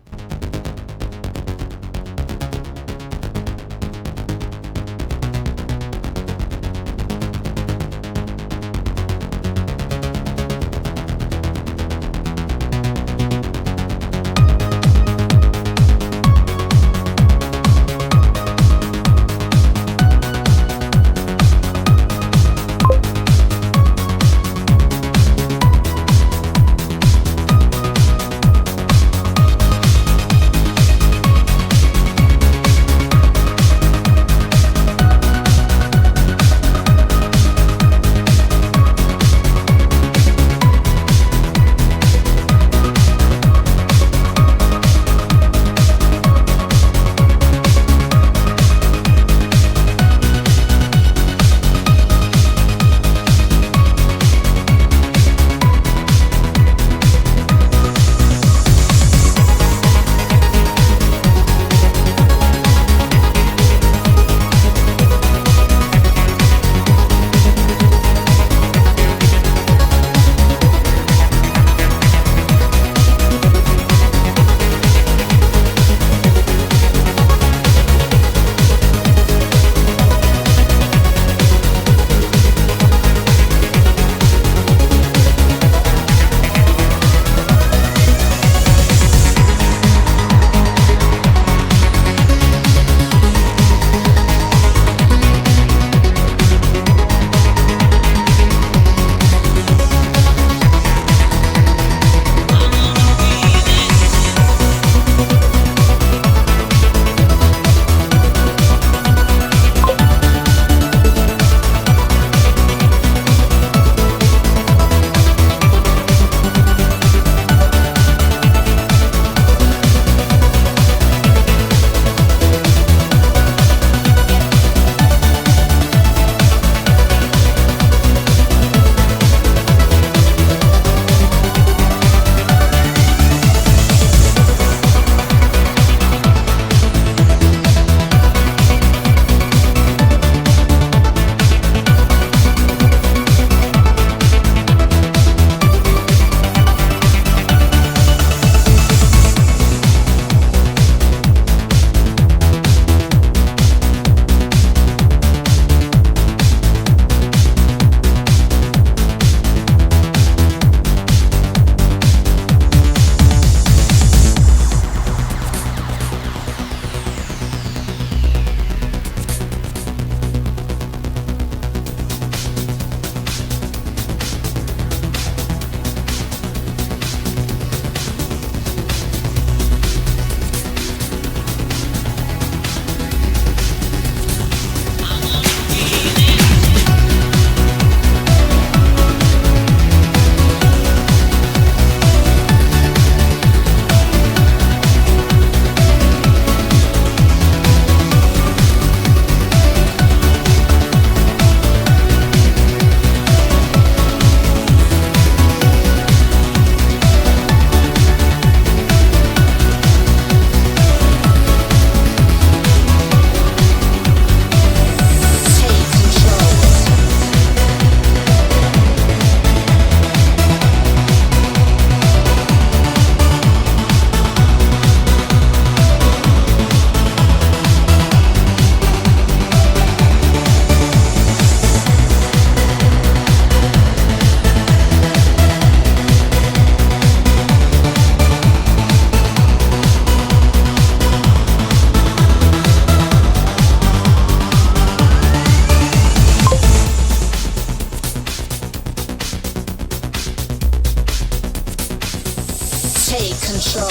Take control.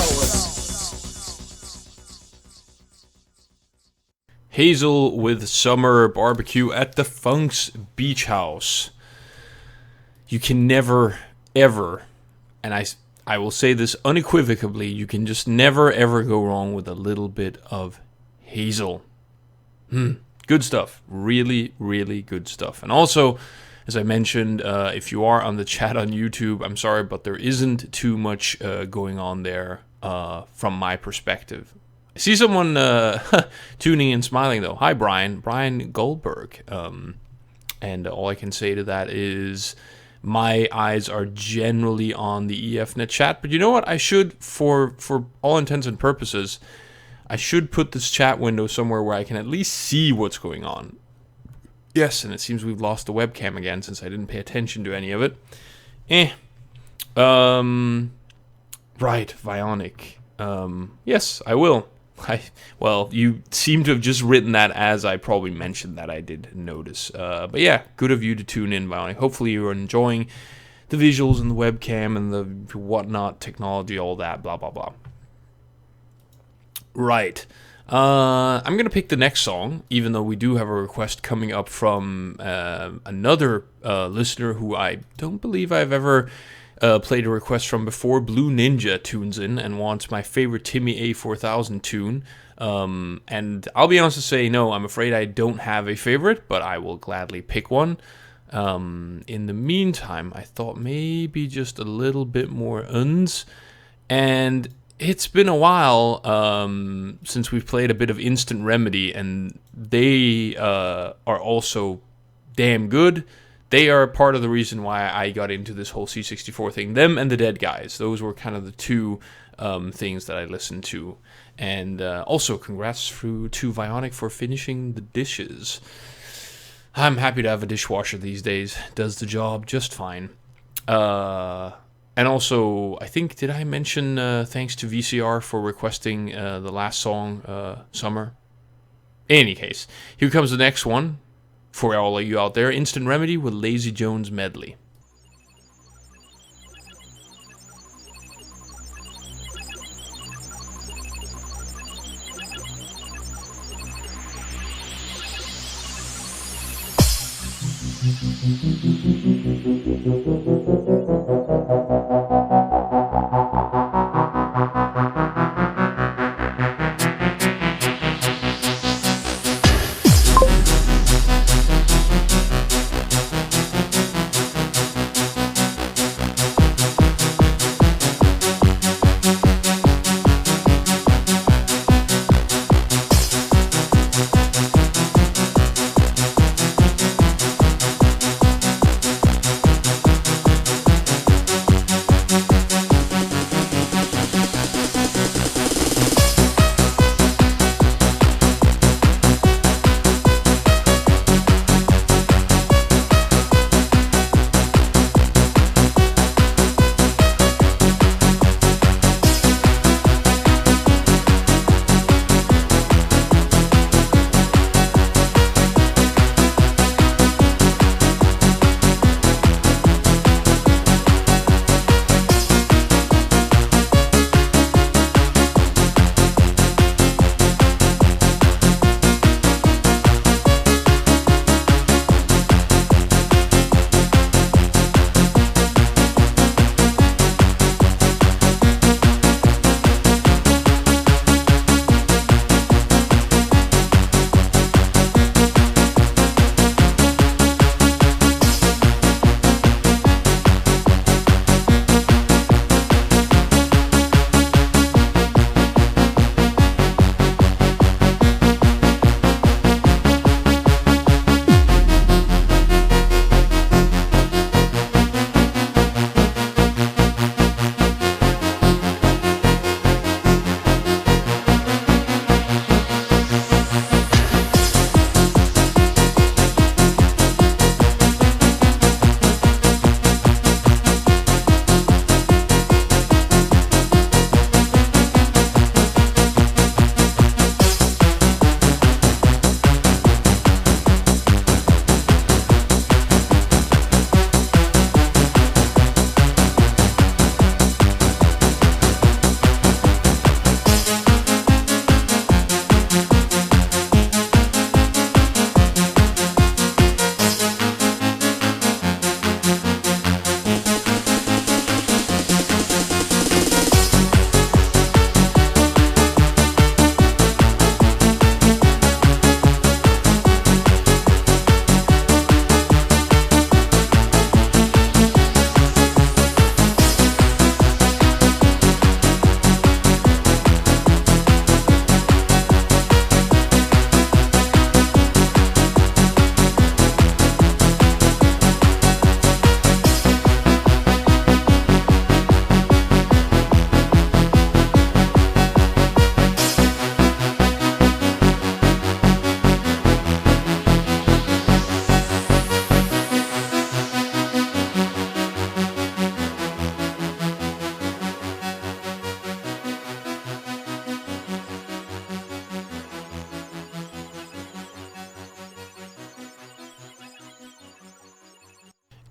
Hazel with Summer Barbecue at the Funk's Beach House. You can never, ever, and I will say this unequivocally, you can just never, ever go wrong with a little bit of Hazel. Good stuff. Really, really good stuff. And also, as I mentioned, if you are on the chat on YouTube, I'm sorry, but there isn't too much going on there from my perspective. I see someone tuning and smiling, though. Hi, Brian Goldberg. And all I can say to that is my eyes are generally on the EFNet chat. But you know what? I should, for all intents and purposes, I should put this chat window somewhere where I can at least see what's going on. Yes, and it seems we've lost the webcam again since I didn't pay attention to any of it. Right, Vionic. Yes, I will. Well, you seem to have just written that as I probably mentioned that I did notice. But yeah, good of you to tune in, Vionic. Hopefully you're enjoying the visuals and the webcam and the whatnot, technology, all that, blah, blah, blah. Right. I'm going to pick the next song, even though we do have a request coming up from another listener who I don't believe I've ever played a request from before. Blue Ninja tunes in and wants my favorite Timmy A4000 tune. And I'll be honest to say, no, I'm afraid I don't have a favorite, but I will gladly pick one. In the meantime, I thought maybe just a little bit more uns. And it's been a while since we've played a bit of Instant Remedy, and they are also damn good. They are part of the reason why I got into this whole C64 thing. Them and the Dead Guys. Those were kind of the two things that I listened to. And also, congrats to Vionic for finishing the dishes. I'm happy to have a dishwasher these days. Does the job just fine. And also, I think, did I mention thanks to VCR for requesting the last song, Summer? In any case, here comes the next one for all of you out there. Instant Remedy with Lazy Jones Medley.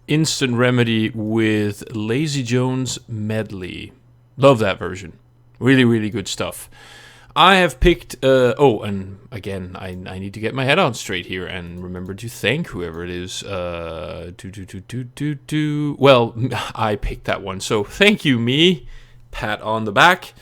Instant Remedy with Lazy Jones Medley. Love that version. Really, really good stuff. I have picked... and again, I need to get my head on straight here and remember to thank whoever it is. Well, I picked that one. So thank you, me. Pat on the back.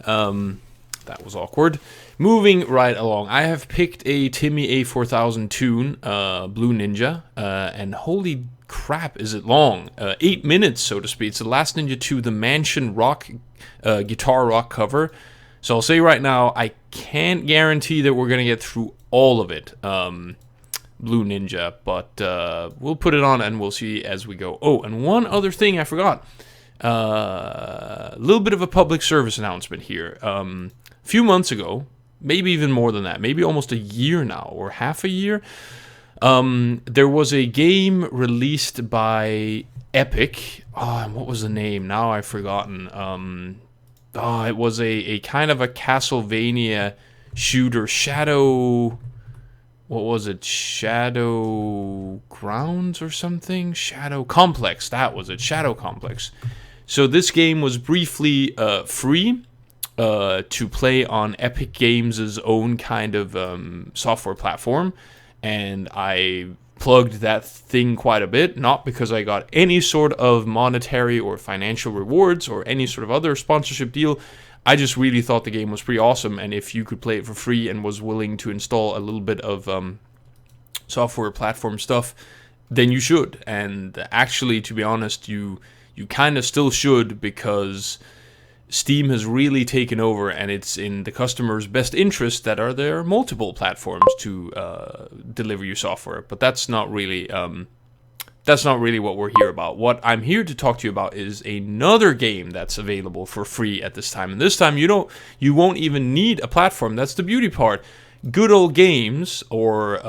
That was awkward. Moving right along, I have picked a Timmy A4000 tune, Blue Ninja, and holy crap, is it long. 8 minutes, so to speak. It's the Last Ninja 2, the Mansion rock, guitar rock cover. So I'll say right now, I can't guarantee that we're going to get through all of it, Blue Ninja, but we'll put it on and we'll see as we go. Oh, and one other thing I forgot. A little bit of a public service announcement here. A few months ago, maybe even more than that, maybe almost a year now, or half a year, there was a game released by Epic. Oh, and what was the name? Now I've forgotten. It was a kind of a Castlevania shooter. Shadow... What was it? Shadow Grounds or something? Shadow Complex. That was it. Shadow Complex. So this game was briefly free to play on Epic Games' own kind of software platform. And I plugged that thing quite a bit, not because I got any sort of monetary or financial rewards or any sort of other sponsorship deal. I just really thought the game was pretty awesome, and if you could play it for free and was willing to install a little bit of software platform stuff, then you should. And actually, to be honest, you kind of still should, because Steam has really taken over, and it's in the customer's best interest that there are multiple platforms to deliver you software. But that's not really what we're here about. What I'm here to talk to you about is another game that's available for free at this time. And this time you won't even need a platform. That's the beauty part. Good Old Games, or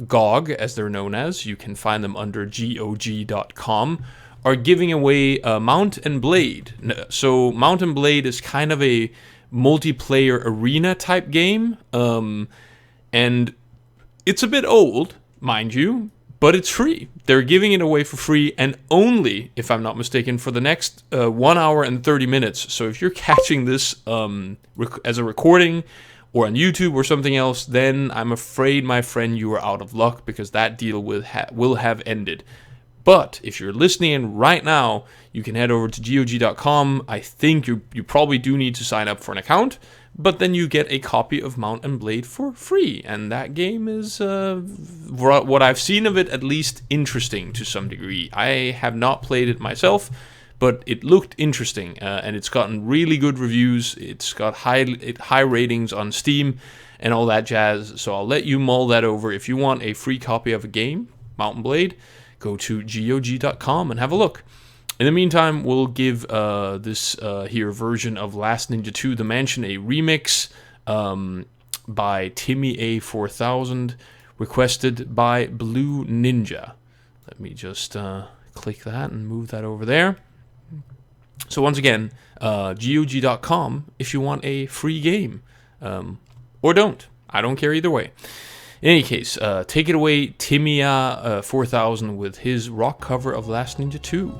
GOG as they're known as, you can find them under GOG.com, are giving away Mount and Blade. So Mount and Blade is kind of a multiplayer arena type game. And it's a bit old, mind you, but it's free. They're giving it away for free, and only, if I'm not mistaken, for the next 1 hour and 30 minutes. So if you're catching this as a recording or on YouTube or something else, then I'm afraid, my friend, you are out of luck, because that deal will have ended. But if you're listening in right now, you can head over to GOG.com. I think you probably do need to sign up for an account, but then you get a copy of Mount and Blade for free. And that game is, what I've seen of it, at least interesting to some degree. I have not played it myself, but it looked interesting, and it's gotten really good reviews. It's got high ratings on Steam and all that jazz. So I'll let you mull that over. If you want a free copy of a game, Mount and Blade, go to GOG.com and have a look. In the meantime, we'll give this here version of Last Ninja 2, The Mansion, a remix by Timmy A4000, requested by Blue Ninja. Let me just click that and move that over there. So once again, GOG.com if you want a free game. Or don't. I don't care either way. In any case, take it away, Timmy A4000, with his rock cover of Last Ninja 2.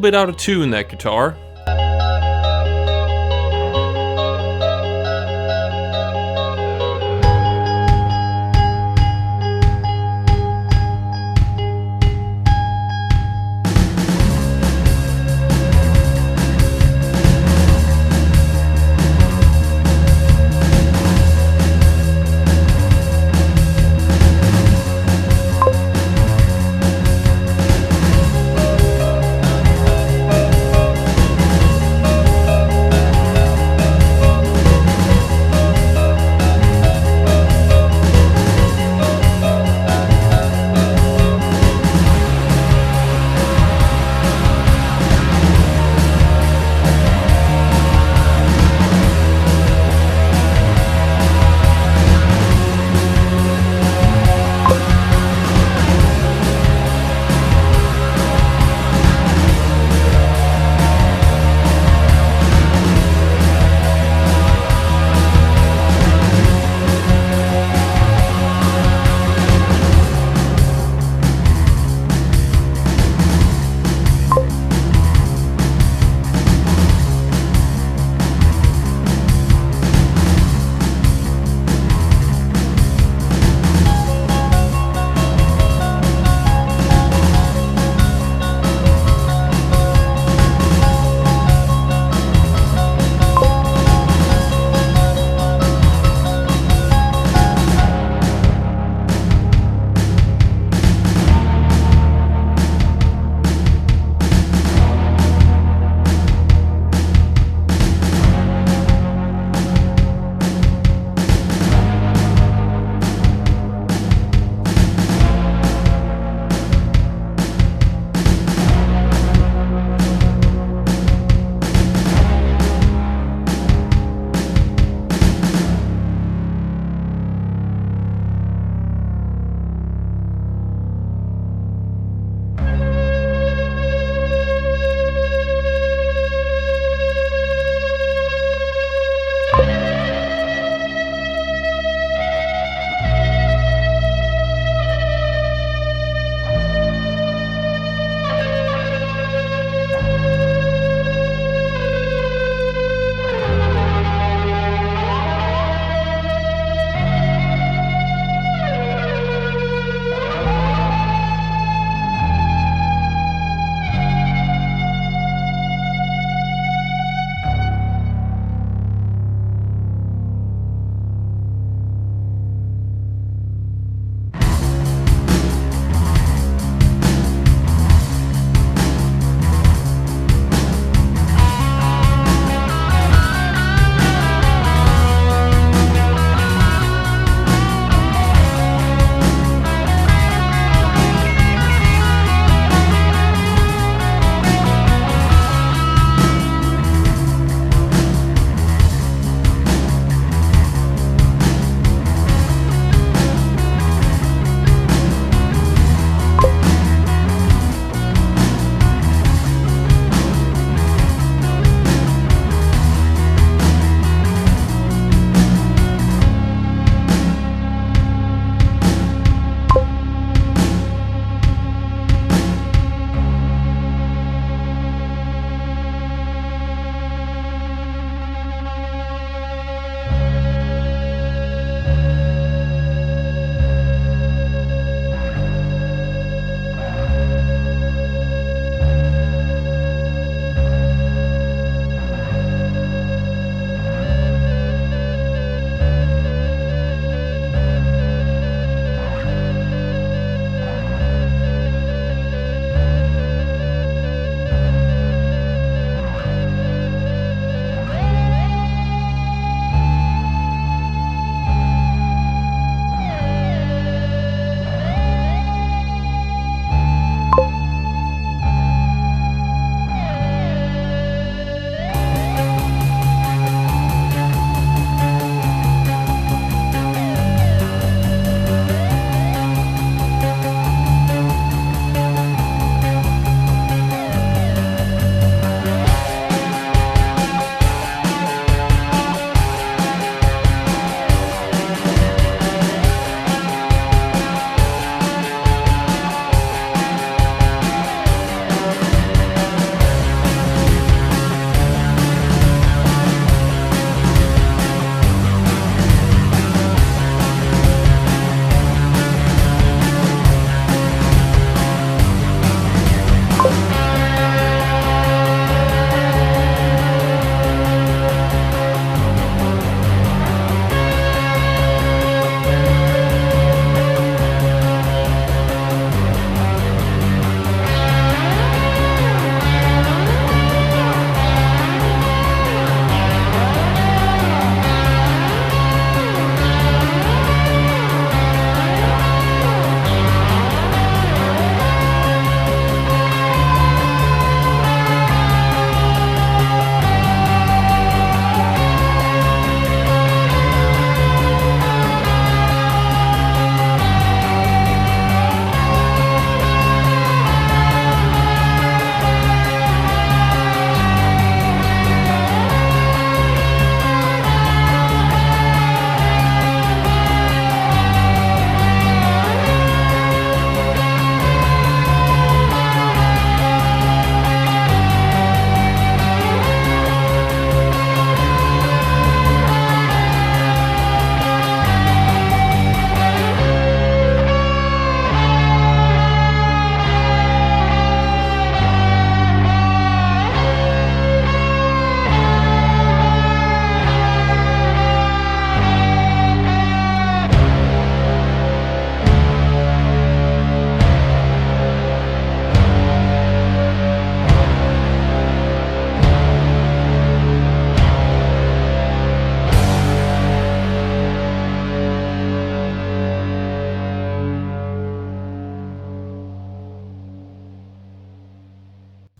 bit out of tune, that guitar.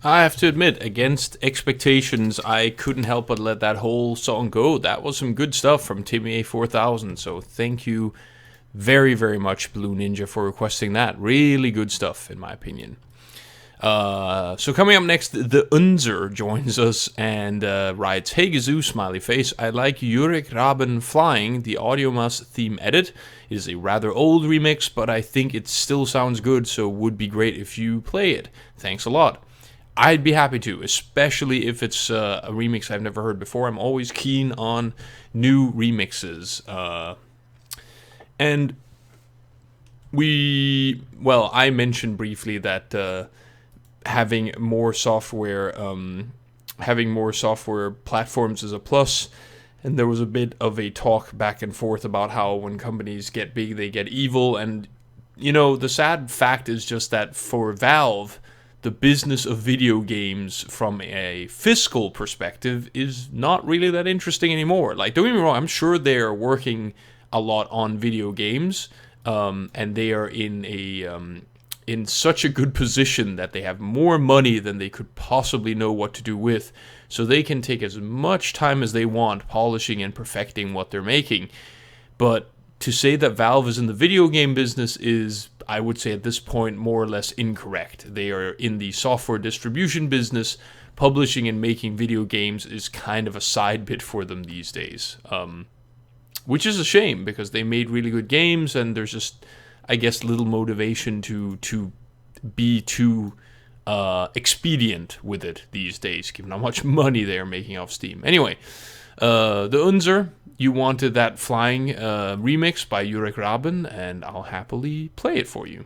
I have to admit, against expectations, I couldn't help but let that whole song go. That was some good stuff from Timmy A4000, so thank you very, very much, Blue Ninja, for requesting that. Really good stuff, in my opinion. So coming up next, the Unzer joins us and writes, "Hey Gazoo, smiley face. I like Jurek Raben Flying, the Audiomas theme edit. It is a rather old remix, but I think it still sounds good, so would be great if you play it. Thanks a lot." I'd be happy to, especially if it's a remix I've never heard before. I'm always keen on new remixes. And I mentioned briefly that having more software platforms is a plus. And there was a bit of a talk back and forth about how when companies get big, they get evil. And, the sad fact is just that for Valve, the business of video games from a fiscal perspective is not really that interesting anymore. Like, don't get me wrong, I'm sure they're working a lot on video games, and they are in such a good position that they have more money than they could possibly know what to do with, so they can take as much time as they want polishing and perfecting what they're making. But to say that Valve is in the video game business is, I would say at this point, more or less incorrect. They are in the software distribution business. Publishing and making video games is kind of a side bit for them these days. Which is a shame, because they made really good games, and there's just, I guess, little motivation to be too expedient with it these days, given how much money they are making off Steam. Anyway, the Unzer, you wanted that Flying remix by Jurek Raben, and I'll happily play it for you.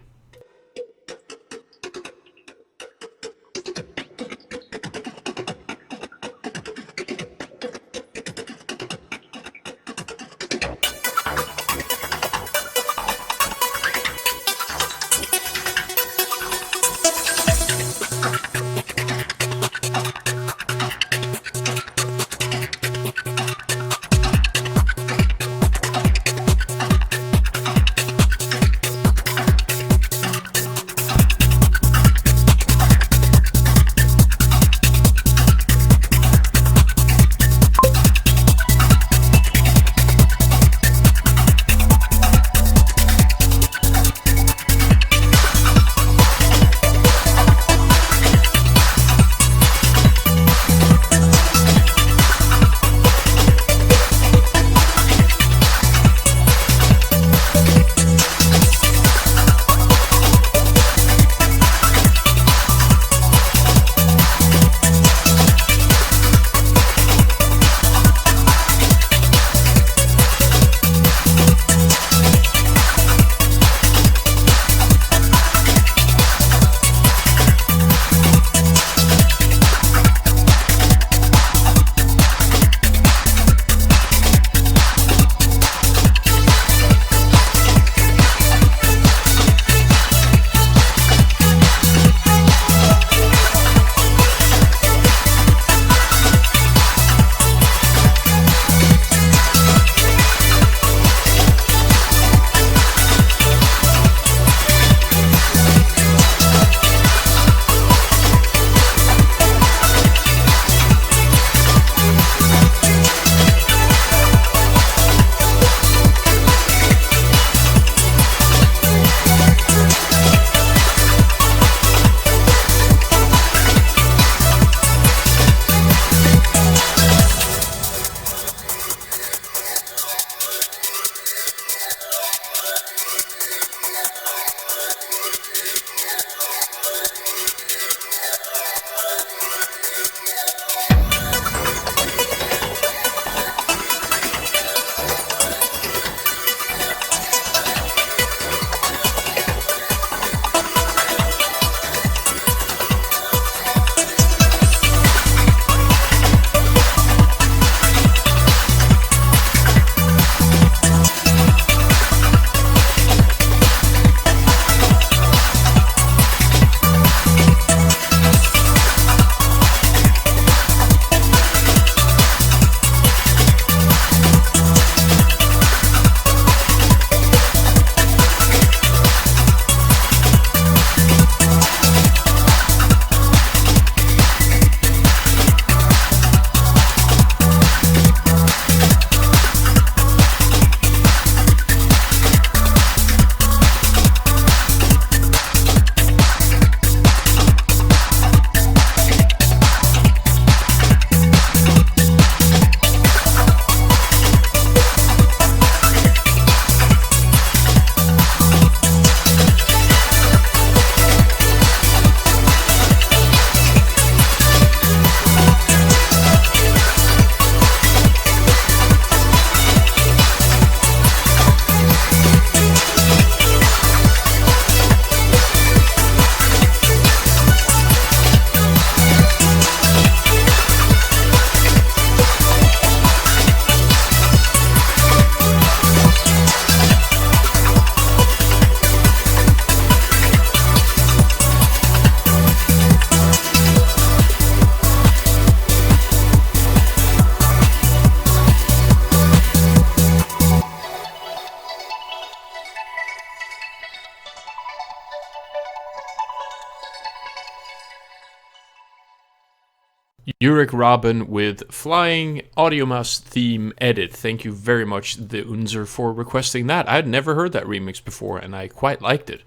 Yurik Robin with Flying Audio Mouse Theme Edit. Thank you very much, the Unzer, for requesting that. I'd never heard that remix before, and I quite liked it.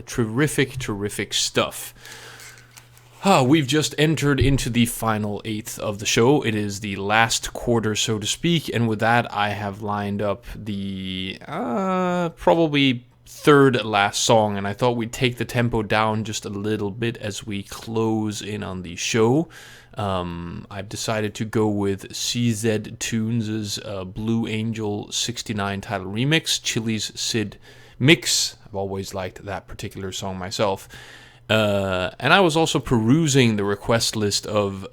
Terrific stuff. We've just entered into the final eighth of the show. It is the last quarter, so to speak, and with that, I have lined up the probably third last song, and I thought we'd take the tempo down just a little bit as we close in on the show. I've decided to go with CZ Tunes' Blue Angel 69 title remix, Chili's Sid Mix. I've always liked that particular song myself. And I was also perusing the request list of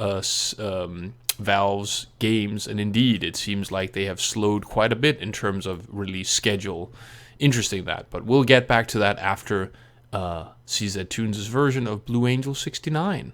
Valve's games, and indeed, it seems like they have slowed quite a bit in terms of release schedule. Interesting that, but we'll get back to that after CZ Tunes' version of Blue Angel 69.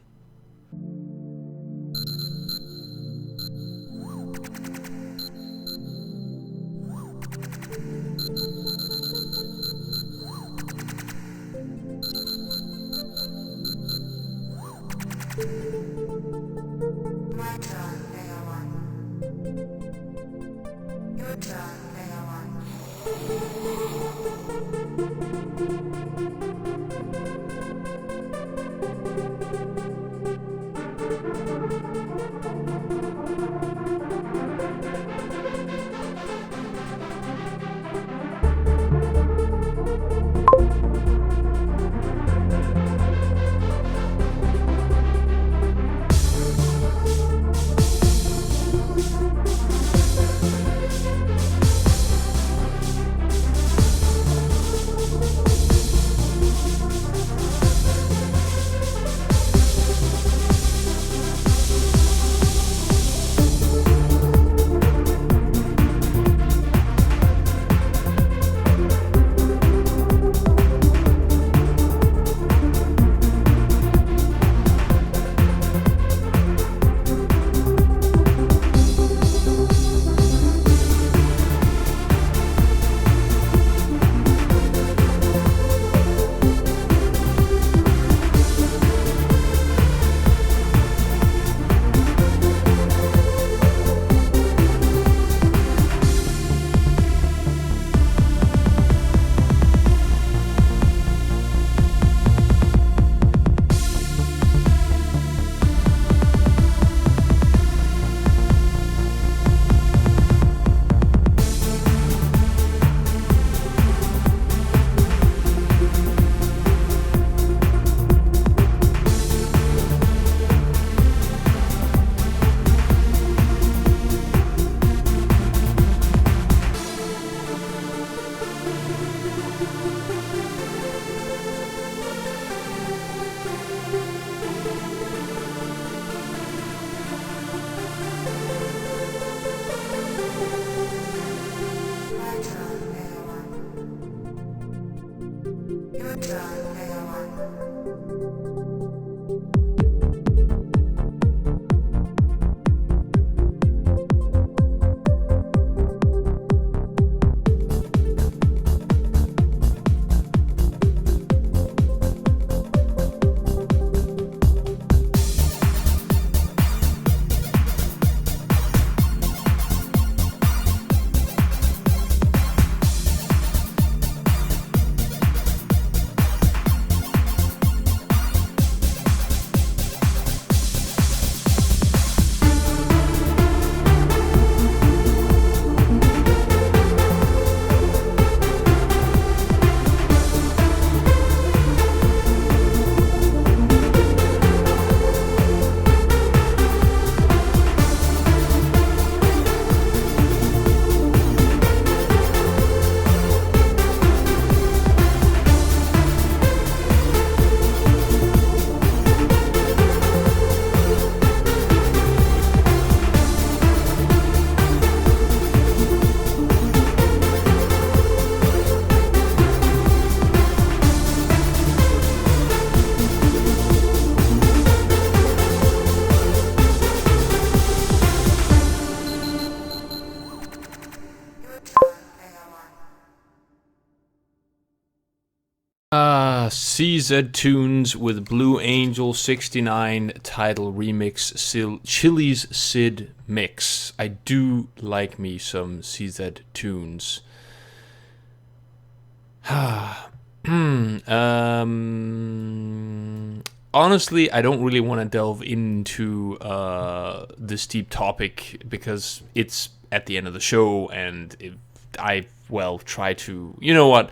CZ Tunes with Blue Angel 69 title remix, Chili's Sid mix. I do like me some CZ Tunes. Honestly, I don't really want to delve into this deep topic because it's at the end of the show, and try to, you know what,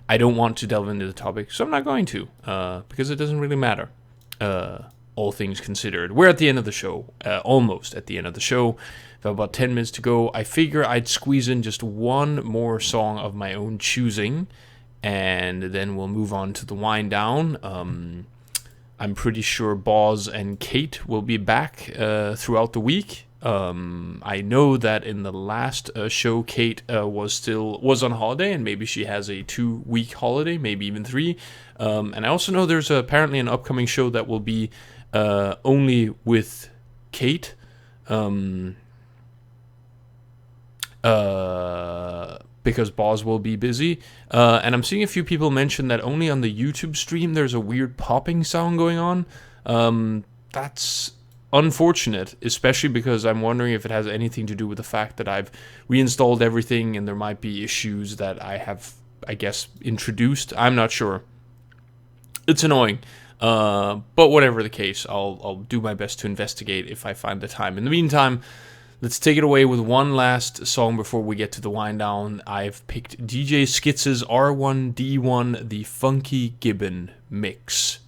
I don't want to delve into the topic, so I'm not going to, because it doesn't really matter, all things considered. We're at the end of the show, almost at the end of the show. We have about 10 minutes to go. I figure I'd squeeze in just one more song of my own choosing, and then we'll move on to the wind down. I'm pretty sure Boz and Kate will be back throughout the week. I know that in the last show, Kate was on holiday, and maybe she has a 2-week holiday, maybe even 3. And I also know there's apparently an upcoming show that will be only with Kate. Because Boz will be busy. And I'm seeing a few people mention that only on the YouTube stream there's a weird popping sound going on. That's unfortunate, especially because I'm wondering if it has anything to do with the fact that I've reinstalled everything and there might be issues that I have, I guess, introduced. I'm not sure. It's annoying. But whatever the case, I'll do my best to investigate if I find the time. In the meantime, let's take it away with one last song before we get to the wind down. I've picked DJ Skitz's R1D1, the Funky Gibbon mix.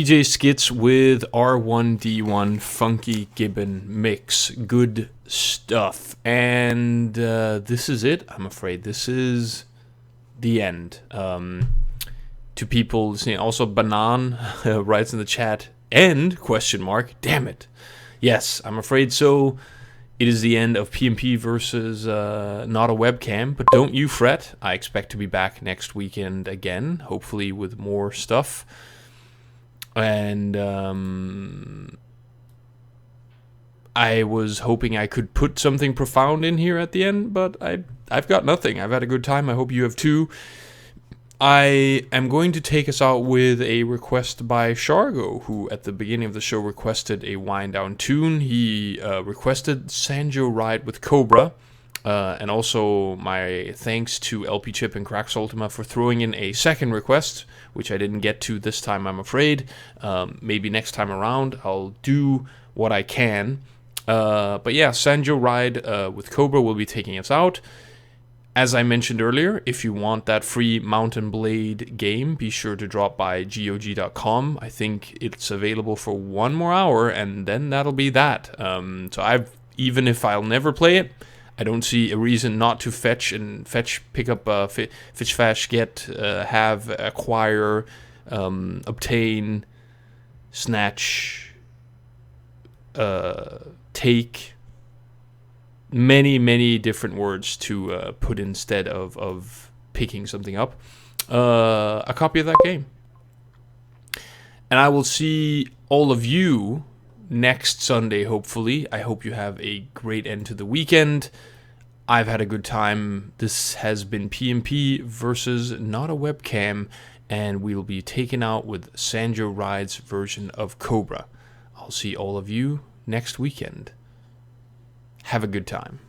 DJ Skits with R1D1 Funky Gibbon Mix. Good stuff. And this is it, I'm afraid. This is the end. To people listening, also Banan writes in the chat, end? ? Damn it. Yes, I'm afraid so. It is the end of PMP versus Not a Webcam, but don't you fret. I expect to be back next weekend again, hopefully with more stuff. And I was hoping I could put something profound in here at the end, but I've got nothing. I've had a good time. I hope you have too. I am going to take us out with a request by Shargo, who at the beginning of the show requested a wind down tune. He requested Sanjo Ride with Cobra. And also my thanks to LP Chip and Crax Ultima for throwing in a second request, which I didn't get to this time, I'm afraid. Maybe next time around I'll do what I can. But yeah, Sanjo Ride with Cobra will be taking us out. As I mentioned earlier, if you want that free Mountain Blade game, be sure to drop by GOG.com. I think it's available for 1 more hour, and then that'll be that. So even if I'll never play it, I don't see a reason not to pick up, fetch, fash, get, have, acquire, obtain, snatch, take. Many different words to put instead of picking something up. A copy of that game. And I will see all of you next Sunday, hopefully. I hope you have a great end to the weekend. I've had a good time. This has been PMP versus Not a Webcam, and we'll be taken out with Sanjo Ride's version of Cobra. I'll see all of you next weekend. Have a good time.